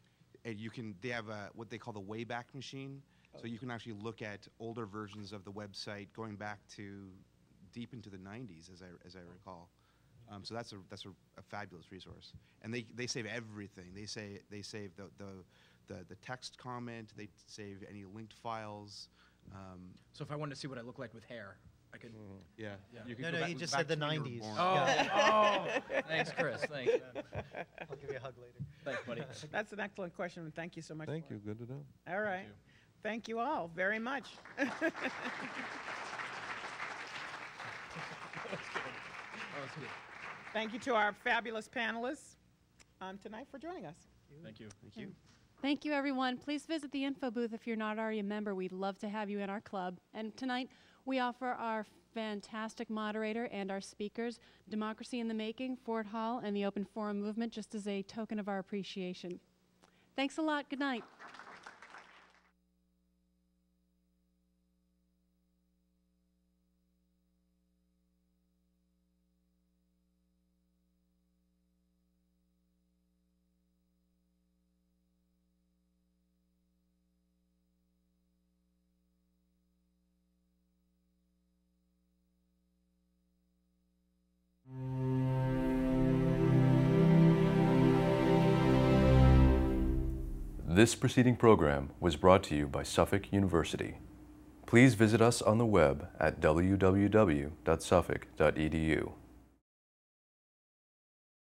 Speaker 7: And they have what they call the Wayback Machine. So you can actually look at older versions of the website going back to deep into the 90s, as I recall. So that's a fabulous resource. And they save everything. They save the text comment. They save any linked files.
Speaker 4: So if I wanted to see what I look like with hair, I could.
Speaker 7: Yeah.
Speaker 4: You could
Speaker 6: No, you just said the 90s.
Speaker 4: Thanks, Chris. Thanks.
Speaker 6: I'll give you a hug later.
Speaker 4: Thanks, buddy.
Speaker 3: That's an excellent question, and thank you so much.
Speaker 15: Thank you. Good to know.
Speaker 3: All right. Thank you all very much.
Speaker 4: That was good.
Speaker 3: Thank you to our fabulous panelists tonight for joining us.
Speaker 4: Thank you.
Speaker 7: Thank you.
Speaker 2: Thank you, everyone. Please visit the info booth if you're not already a member. We'd love to have you in our club. And tonight, we offer our fantastic moderator and our speakers, Democracy in the Making, Fort Hall, and the Open Forum Movement, just as a token of our appreciation. Thanks a lot. Good night.
Speaker 1: This preceding program was brought to you by Suffolk University. Please visit us on the web at www.suffolk.edu.